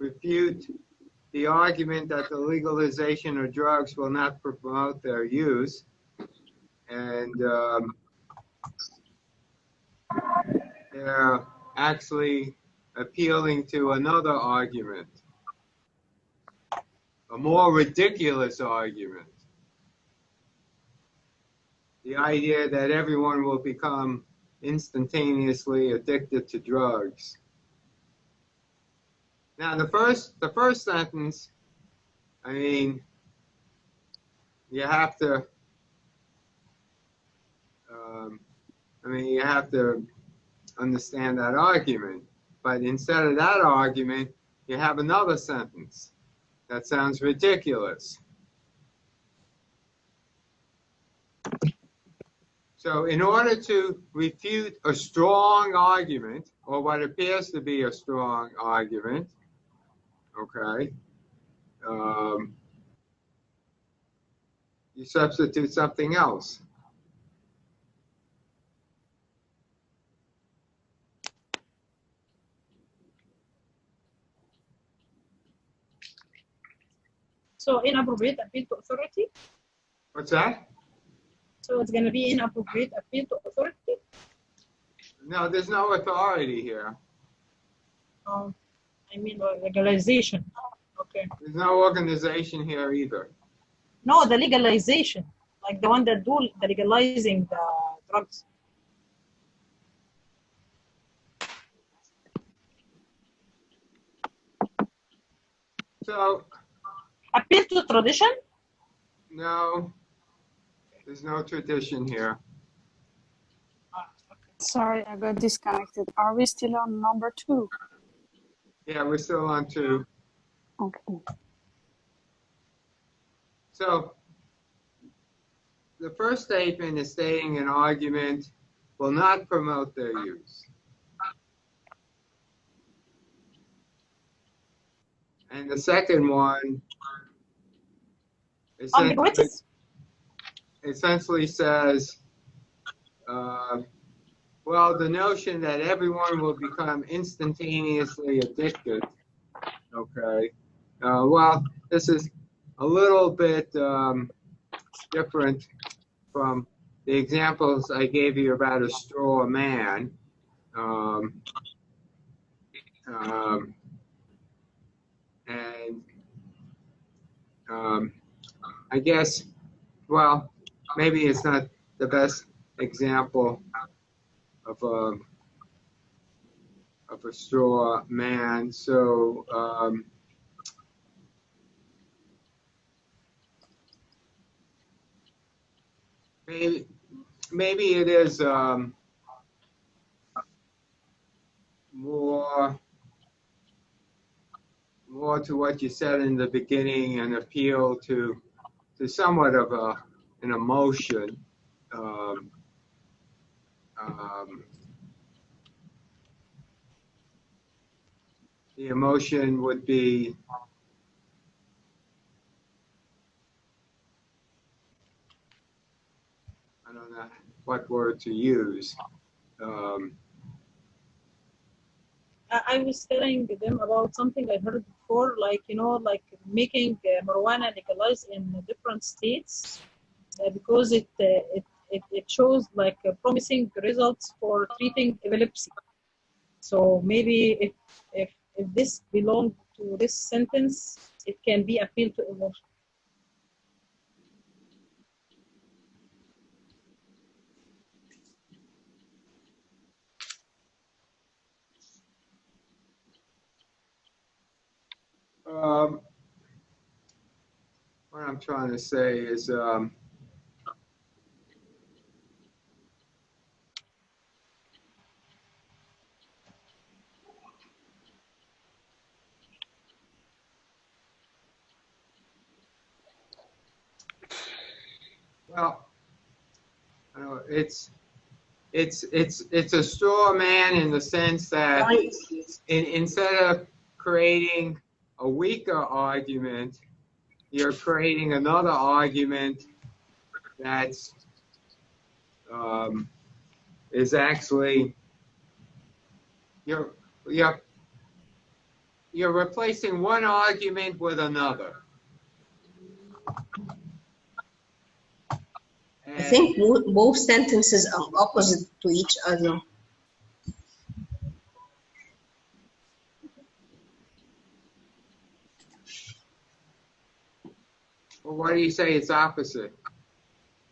refute the argument that the legalization of drugs will not promote their use. And they're actually appealing to another argument, a more ridiculous argument. The idea that everyone will become instantaneously addicted to drugs. Now, the first sentence, I mean, you have to, you have to understand that argument. But instead of that argument, you have another sentence. That sounds ridiculous. So in order to refute a strong argument, or what appears to be a strong argument, okay, you substitute something else. So inappropriate appeal to authority. What's that? So it's going to be inappropriate appeal to authority. No, there's no authority here. I mean legalization. Okay. There's no organization here either. No, the legalization, like the one that do the legalizing the drugs. So, appeal to tradition? no, there's no tradition here. Sorry, I got disconnected. Are we still on number 2? Yeah, we're still on 2. Okay. So, the first statement is stating an argument will not promote their use. And the second one essentially says, well, the notion that everyone will become instantaneously addicted, okay, well, this is a little bit different from the examples I gave you about a straw man. I guess, well, maybe it's not the best example of a straw man. So maybe it is more to what you said in the beginning, an appeal to somewhat of an emotion. The emotion would be I don't know what word to use. I was telling them about something I heard before, like, you know, like making marijuana legalized in different states because it shows like promising results for treating epilepsy. So maybe if this belongs to this sentence, it can be appealed to emotion. What I'm trying to say is well, it's a straw man in the sense that instead of creating a weaker argument, you're creating another argument that's is actually you're you're replacing one argument with another. I think both sentences are opposite to each other. Well, why do you say it's opposite?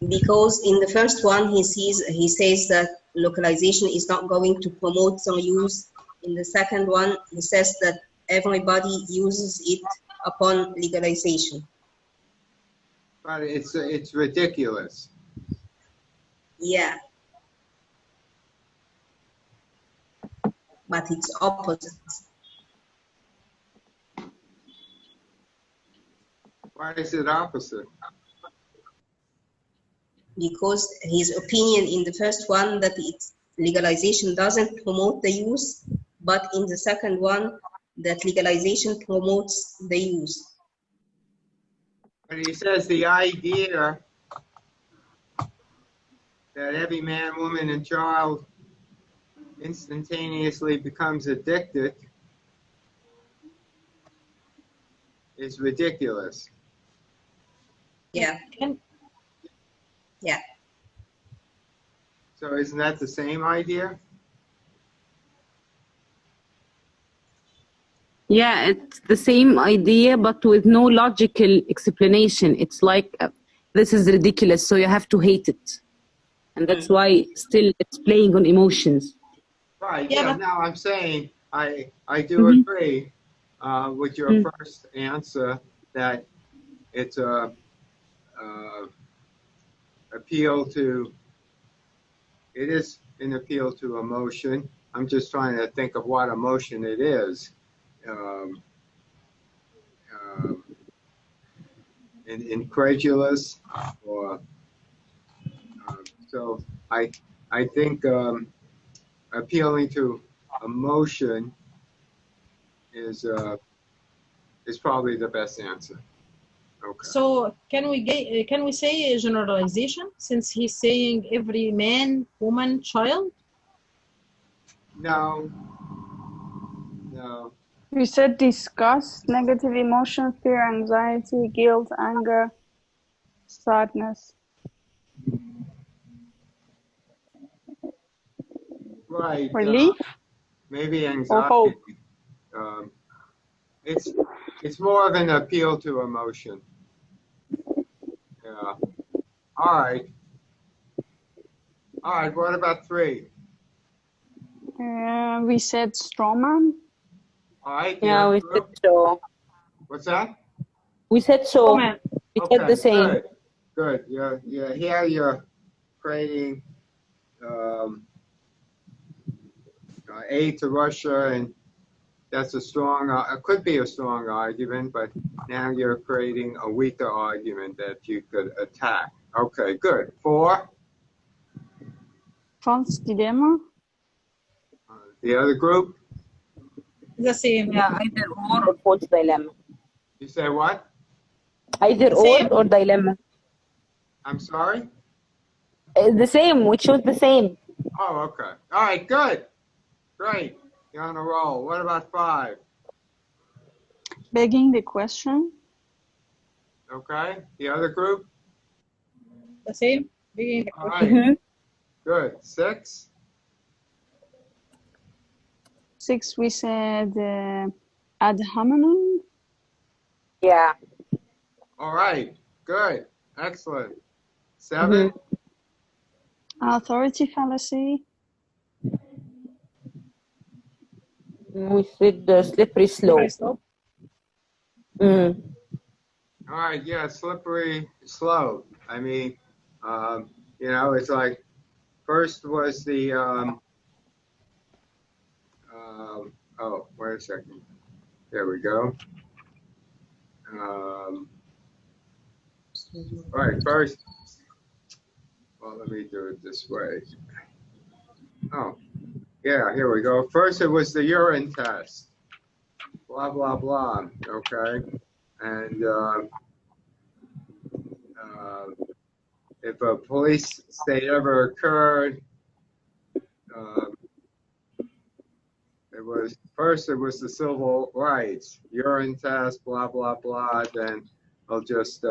Because in the first one, he says that localization is not going to promote some use. In the second one, he says that everybody uses it upon legalization. But it's ridiculous. Yeah. But it's opposite. Why is it opposite? Because his opinion in the first one that legalization doesn't promote the use, but in the second one that legalization promotes the use. But he says the idea that every man, woman, and child instantaneously becomes addicted is ridiculous. Yeah. Yeah. So isn't that the same idea? Yeah, it's the same idea, but with no logical explanation. It's like, this is ridiculous, so you have to hate it. And that's why still it's playing on emotions. Right, Yeah, yeah, but- now I'm saying, I do agree with your first answer that it's a appeal to, it is an appeal to emotion. I'm just trying to think of what emotion it is. Incredulous, or so I think appealing to emotion is probably the best answer. Okay. So can we say generalization since he's saying every man, woman, child? No. We said disgust, negative emotion, fear, anxiety, guilt, anger, sadness. Right. Relief Maybe or anxiety. hope. It's more of an appeal to emotion. Yeah. All right. What about 3? We said strawman. All right. Yeah, we said so. What's that? We said so. Oh, man. We said the same. Good. Here you're creating aid to Russia, and that's a strong, it could be a strong argument, but now you're creating a weaker argument that you could attack. Okay, good. 4? False dilemma. The other group? The same. Yeah, either or false dilemma. You say what? Either Same. or dilemma. I'm sorry? The same, we chose the same. Oh, okay. All right, good. Great. You're on a roll. What about 5? Begging the question. Okay. The other group? The same. Being All right. Good. 6? 6, we said ad hominem. Yeah. All right. Good. Excellent. 7? Authority fallacy. We said slippery slope. All right. Yeah, slippery slope. I mean, it's like first was the, oh, wait a second. There we go. All right, first, well, let me do it this way. Oh, yeah, here we go. First, it was the urine test. Blah, blah, blah, okay? And if a police state ever occurred, It was first. It was the civil rights, urine test, blah blah blah. Then I'll just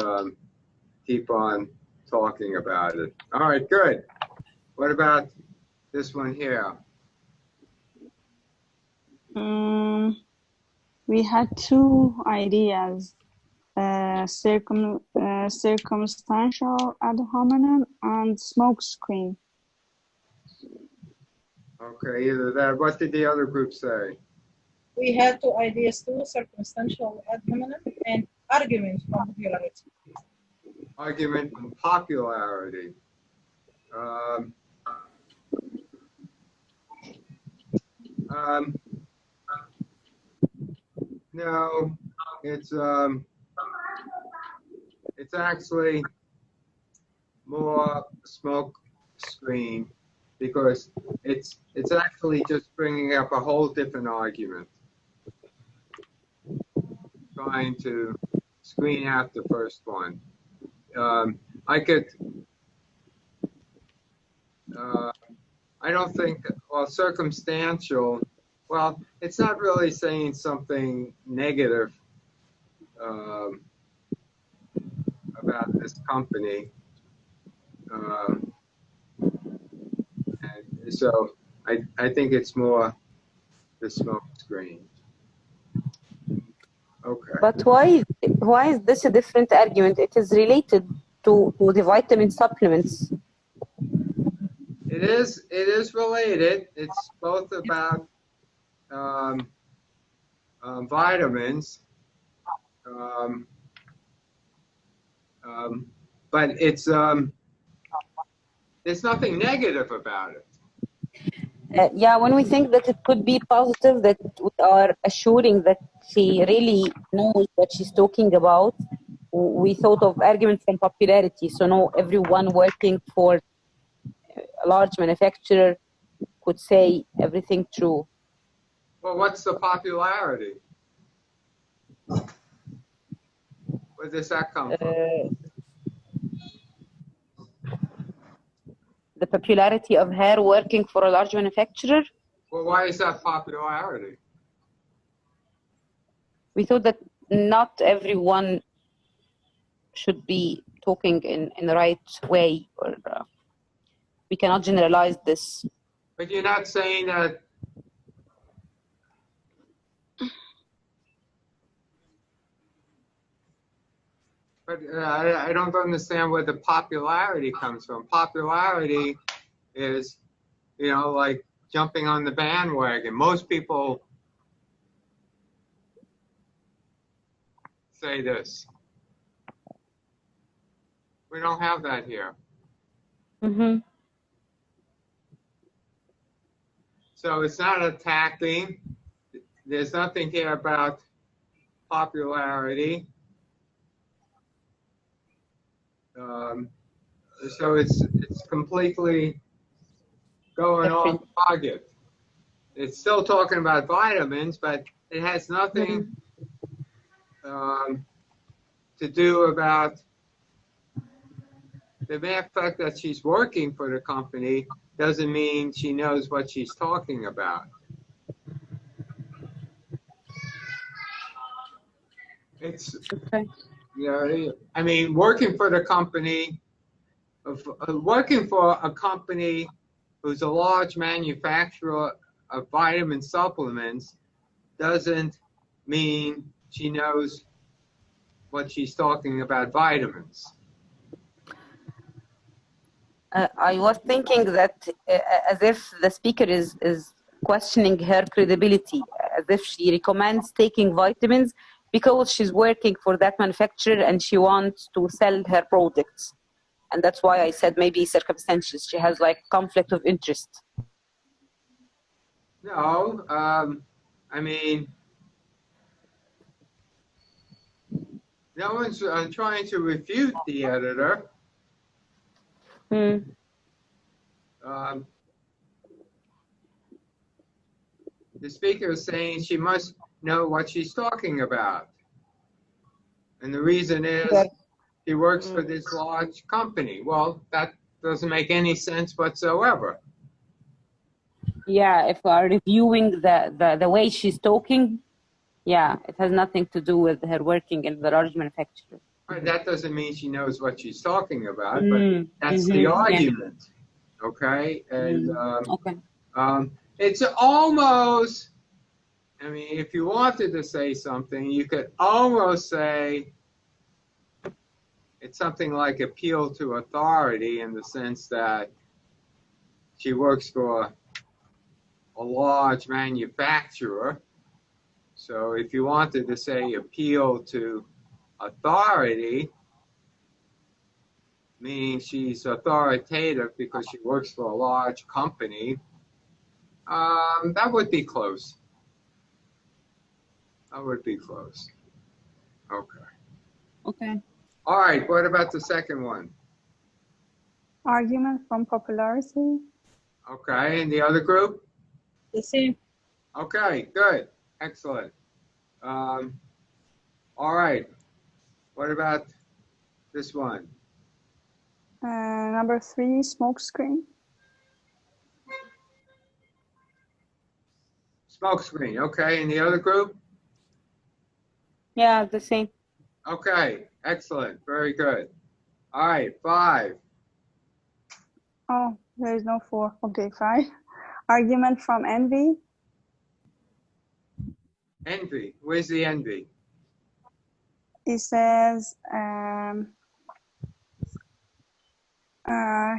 keep on talking about it. All right, good. What about this one here? We had two ideas, circumstantial ad hominem and smokescreen. Okay, either that. What did the other group say? We had two ideas too, circumstantial ad hominem and argument from popularity. Argument from popularity. No, it's actually more smoke screen because it's actually just bringing up a whole different argument, trying to screen out the first one. I don't think, well, circumstantial, well, it's not really saying something negative about this company. And so I think it's more the smoke screen. Okay. But why is this a different argument? It is related to the vitamin supplements. It is related. It's both about vitamins, but it's there's nothing negative about it. Yeah, when we think that it could be positive, that we are assuring that she really knows what she's talking about, we thought of argument from popularity. So no, everyone working for a large manufacturer could say everything true. Well, what's the popularity? Where does that come from? The popularity of her working for a large manufacturer. Well, why is that popularity? We thought that not everyone should be talking in the right way, or we cannot generalize this. But you're not saying that. But I don't understand where the popularity comes from. Popularity is, you know, like jumping on the bandwagon. Most people say this. We don't have that here. Mm-hmm. So it's not attacking. There's nothing here about popularity. So it's completely going off target. It's still talking about vitamins, but it has nothing to do about the mere fact that she's working for the company doesn't mean she knows what she's talking about. It's, okay. You know, I mean, working for the company, working for a company who's a large manufacturer of vitamin supplements doesn't mean she knows what she's talking about vitamins. I was thinking that as if the speaker is questioning her credibility, as if she recommends taking vitamins because she's working for that manufacturer and she wants to sell her products. And that's why I said maybe circumstances. She has like conflict of interest. No, I mean, no one's trying to refute the editor. Mm. The speaker is saying she must know what she's talking about. And the reason is she works for this large company. Well, that doesn't make any sense whatsoever. Yeah, if we are reviewing the way she's talking, yeah, it has nothing to do with her working in the large manufacturer. Right, that doesn't mean she knows what she's talking about, but that's the Yeah. argument. Okay, and Okay. it's almost. I mean, if you wanted to say something, you could almost say it's something like appeal to authority in the sense that she works for a large manufacturer. So if you wanted to say appeal to authority, meaning she's authoritative because she works for a large company, that would be close. That would be close. Okay. Okay. All right, what about the second one? Argument from popularity. Okay, and the other group? The same. Okay, good. Excellent. All right. What about this one? Number 3, smoke screen. Smoke screen. Okay, and the other group? Yeah, the same. Okay, excellent. Very good. All right, 5. Oh, there is no 4. Okay, 5. Argument from envy. Envy. Where's the envy? It says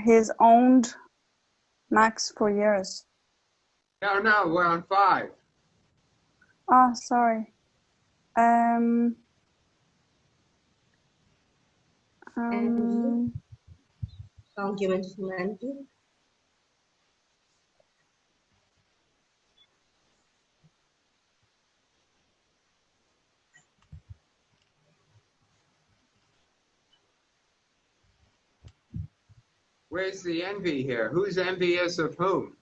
he's owned Max for years. No, we're on 5. Oh, sorry. Argument from envy. Where's the envy here? Who's envious of whom?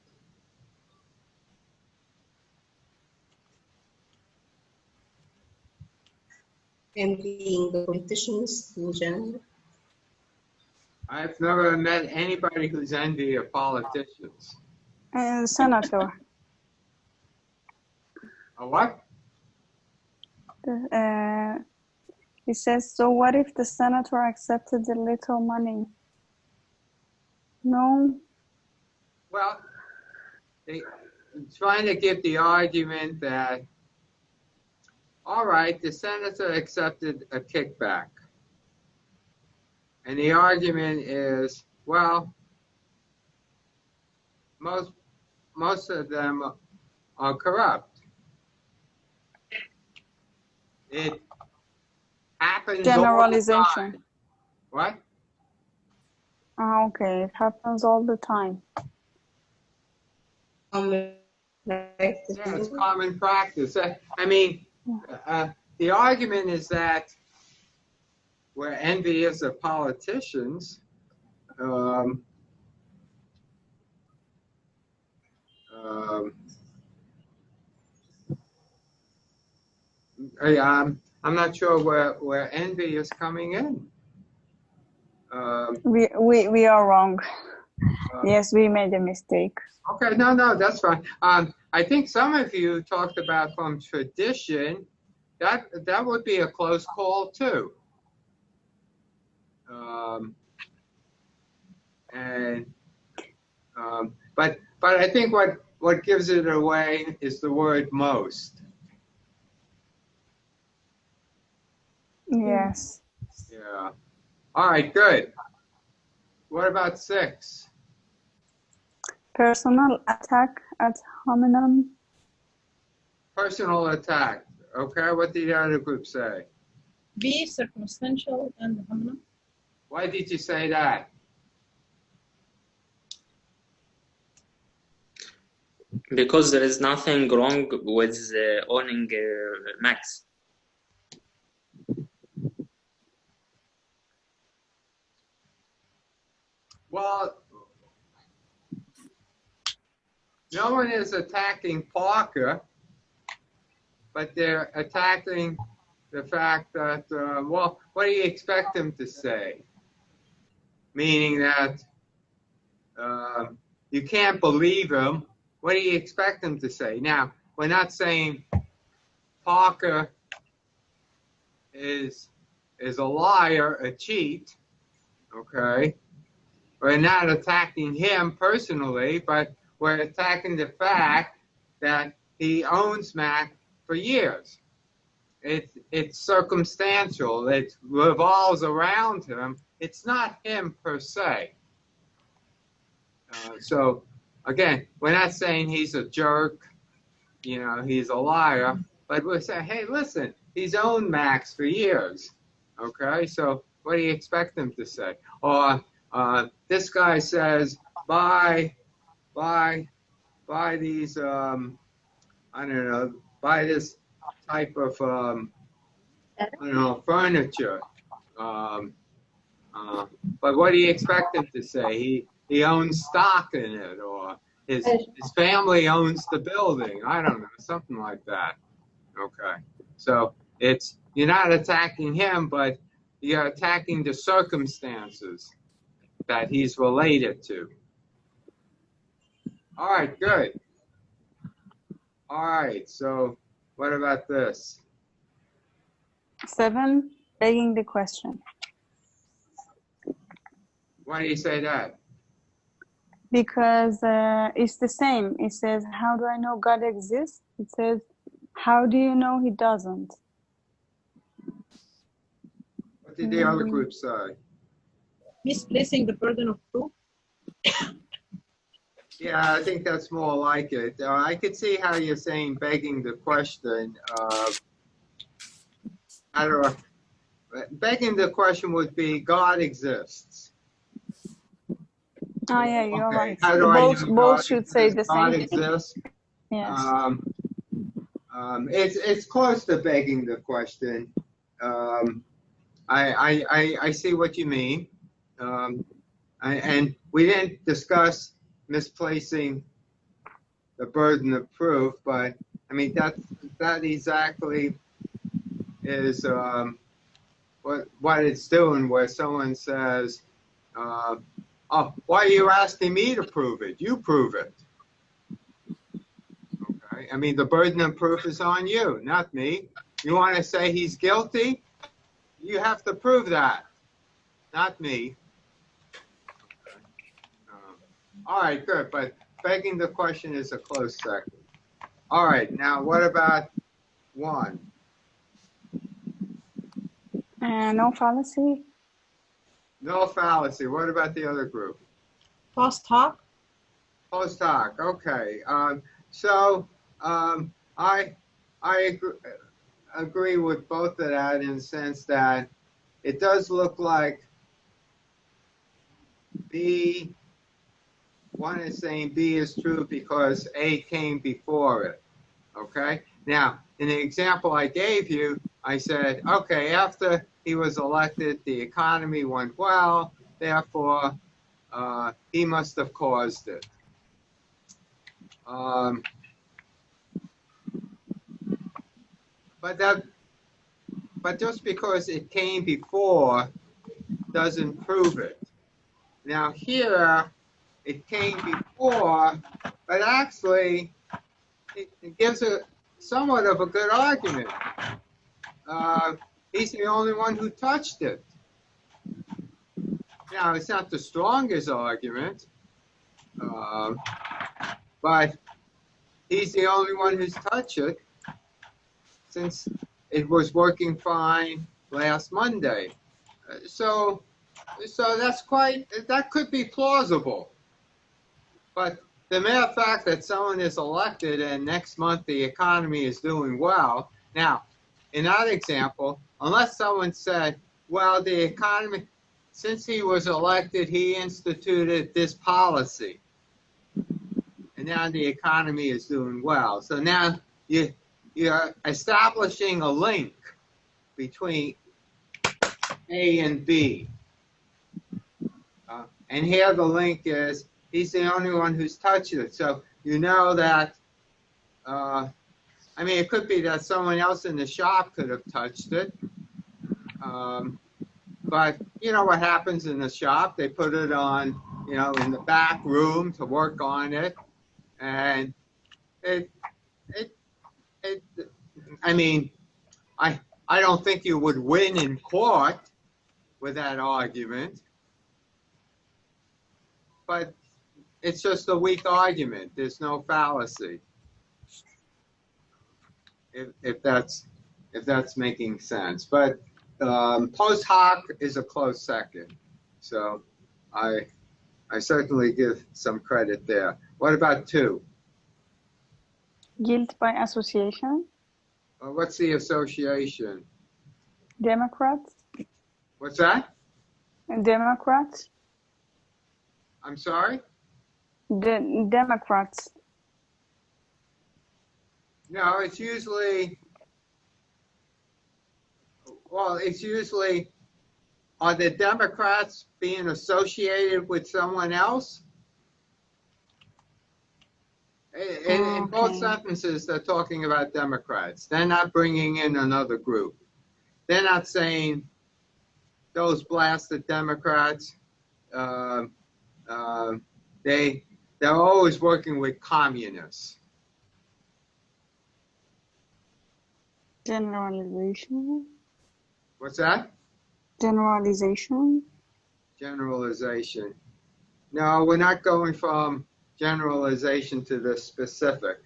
Envying the politicians in general. I've never met anybody who's envy of politicians. Senator. A what? He says, so what if the senator accepted the little money? No. Well, they're trying to give the argument that, all right, the senator accepted a kickback. And the argument is, well, most of them are corrupt. It happens Generalization. all the time. What? Okay, it happens all the time. Yeah, it's common practice. I mean, the argument is that we're envious of politicians. I'm not sure where envy is coming in. We are wrong. Yes, we made a mistake. Okay, no, that's fine. I think some of you talked about from tradition. That would be a close call too. But I think what gives it away is the word most. Yes. Yeah. All right, good. What about 6? Personal attack at hominem. Personal attack. Okay, what did the other group say? B, circumstantial and hominem. Why did you say that? Because there is nothing wrong with owning Max. Well, no one is attacking Parker, but they're attacking the fact that, well, what do you expect him to say? Meaning that you can't believe him what do you expect them to say? Now, we're not saying Parker is a liar, a cheat, okay? We're not attacking him personally, but we're attacking the fact that he owns Mac for years. It's circumstantial. It revolves around him. It's not him per se. So, again, we're not saying he's a jerk, you know, he's a liar, but we're saying, hey, listen, he's owned Max for years, okay? So what do you expect him to say? Or this guy says, buy these, I don't know, buy this type of, I don't know, furniture. But what do you expect him to say? He owns stock in it, or his family owns the building. I don't know, something like that. Okay. So you're not attacking him, but you're attacking the circumstances that he's related to. All right, good. All right, so what about this? 7, begging the question. Why do you say that? Because it's the same. It says, how do I know God exists? It says, how do you know he doesn't? What did the other group say? Misplacing the burden of proof. Yeah, I think that's more like it. I could see how you're saying begging the question. I don't know. Begging the question would be, God exists. Oh, yeah, you're right. How do I know Both should say the God same thing. exists? Yes. It's close to begging the question. I see what you mean. And we didn't discuss misplacing the burden of proof, but I mean that exactly is what it's doing, where someone says, "Oh, why are you asking me to prove it? You prove it." Okay, I mean the burden of proof is on you, not me. You want to say he's guilty? You have to prove that, not me. All right, good, but begging the question is a close second. All right, now what about 1? No fallacy. No fallacy. What about the other group? Post hoc. Post hoc. Okay. I agree with both of that in the sense that it does look like B. One is saying B is true because A came before it. Okay. Now, in the example I gave you, I said, okay, after he was elected, the economy went well, therefore, he must have caused it. But just because it came before doesn't prove it. Now here, it came before, but actually, it gives a somewhat of a good argument. He's the only one who touched it. Now, it's not the strongest argument, but he's the only one who's touched it since it was working fine last Monday. So that could be plausible. But the mere fact that someone is elected and next month the economy is doing well. Now, in that example, unless someone said, well, the economy, since he was elected, he instituted this policy. And now the economy is doing well. So now you're establishing a link between A and B. And here the link is, he's the only one who's touched it. So you know that, I mean, it could be that someone else in the shop could have touched it. But you know what happens in the shop? They put it on, you know, in the back room to work on it. And it, I mean, I don't think you would win in court with that argument, but it's just a weak argument. There's no fallacy. If that's making sense, but post hoc is a close second. So I certainly give some credit there. What about 2? Guilt by association. What's the association? Democrats. What's that? Democrats. I'm sorry? The Democrats. No, it's usually, well, it's usually, are the Democrats being associated with someone else? In both sentences, they're talking about Democrats. They're not bringing in another group. They're not saying those blasted Democrats, they're always working with communists. Generalization. What's that? Generalization. Generalization. No, we're not going from generalization to the specific.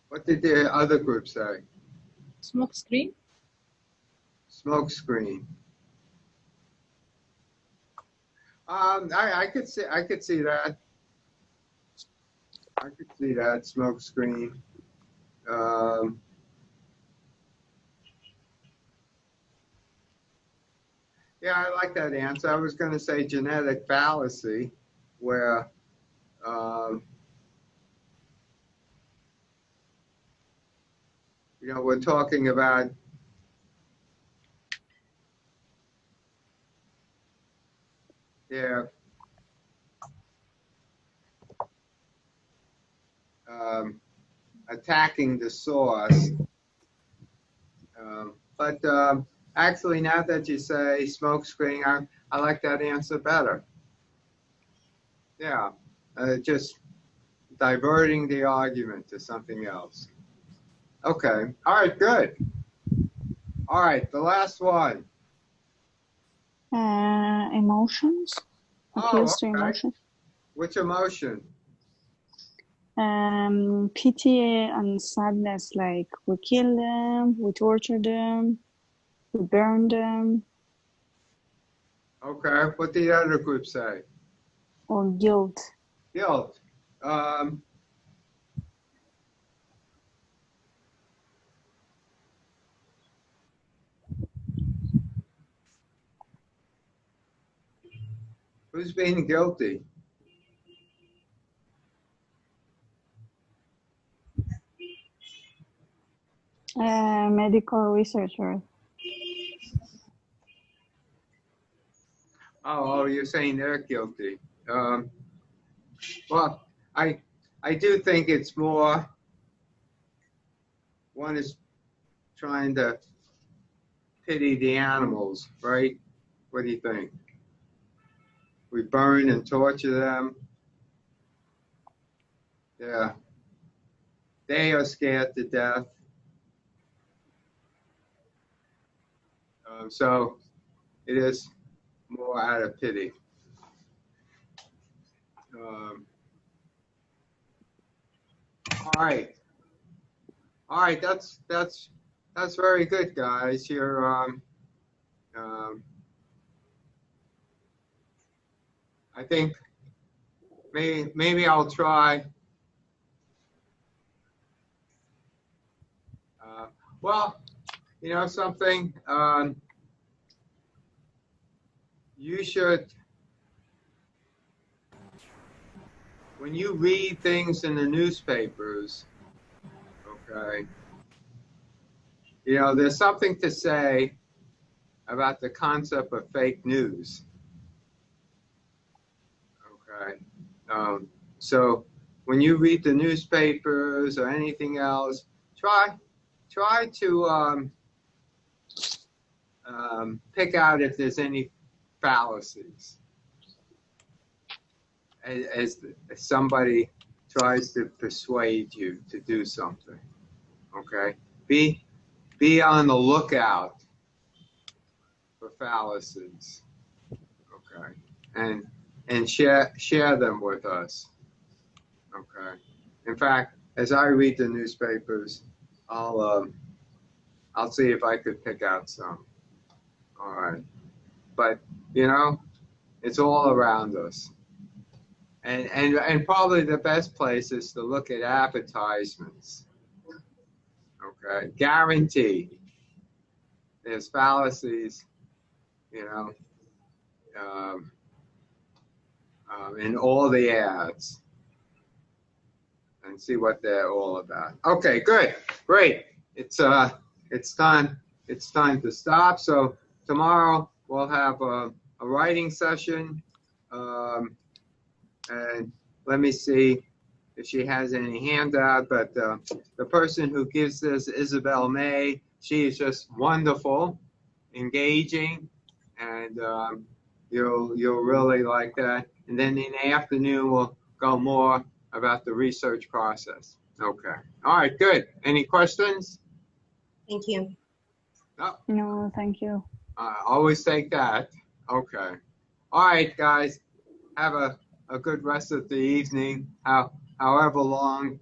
What did the other group say? Smoke screen. Smoke screen. I could see that. I could see that smoke screen. Yeah, I like that answer. I was going to say genetic fallacy, where you know, we're talking about their attacking the source. But actually, now that you say smoke screen, I like that answer better. Yeah, just diverting the argument to something else. Okay, all right, good. All right, the last one. Emotions. Appeals to emotions. Which emotion? Pity and sadness, like we kill them, we torture them, we burn them. Okay, what did the other group say? Or guilt. Guilt. Who's being guilty? Medical researchers. Oh, you're saying they're guilty. Well, I do think it's more, one is trying to pity the animals, right? What do you think? We burn and torture them. Yeah. They are scared to death. So it is more out of pity. All right. All right, that's very good, guys. You're I think maybe I'll try. Well, you know something. You should, when you read things in the newspapers, okay, you know, there's something to say about the concept of fake news. Okay. So when you read the newspapers or anything else, try to pick out if there's any fallacies. As somebody tries to persuade you to do something, okay? Be on the lookout for fallacies, okay? And share them with us, okay? In fact, as I read the newspapers, I'll see if I could pick out some. All right, but you know, it's all around us. And probably the best place is to look at advertisements. Okay, guaranteed. There's fallacies, you know, in all the ads, and see what they're all about. Okay, good, great. It's time to stop. So tomorrow we'll have a writing session. And let me see if she has any handout, but the person who gives this, Isabel May, she is just wonderful, engaging, and you'll really like that. And then in the afternoon, we'll go more about the research process. Okay. All right, good. Any questions? Thank you. No? No, thank you. Always take that. Okay. All right, guys. Have a good rest of the evening. However longer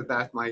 that might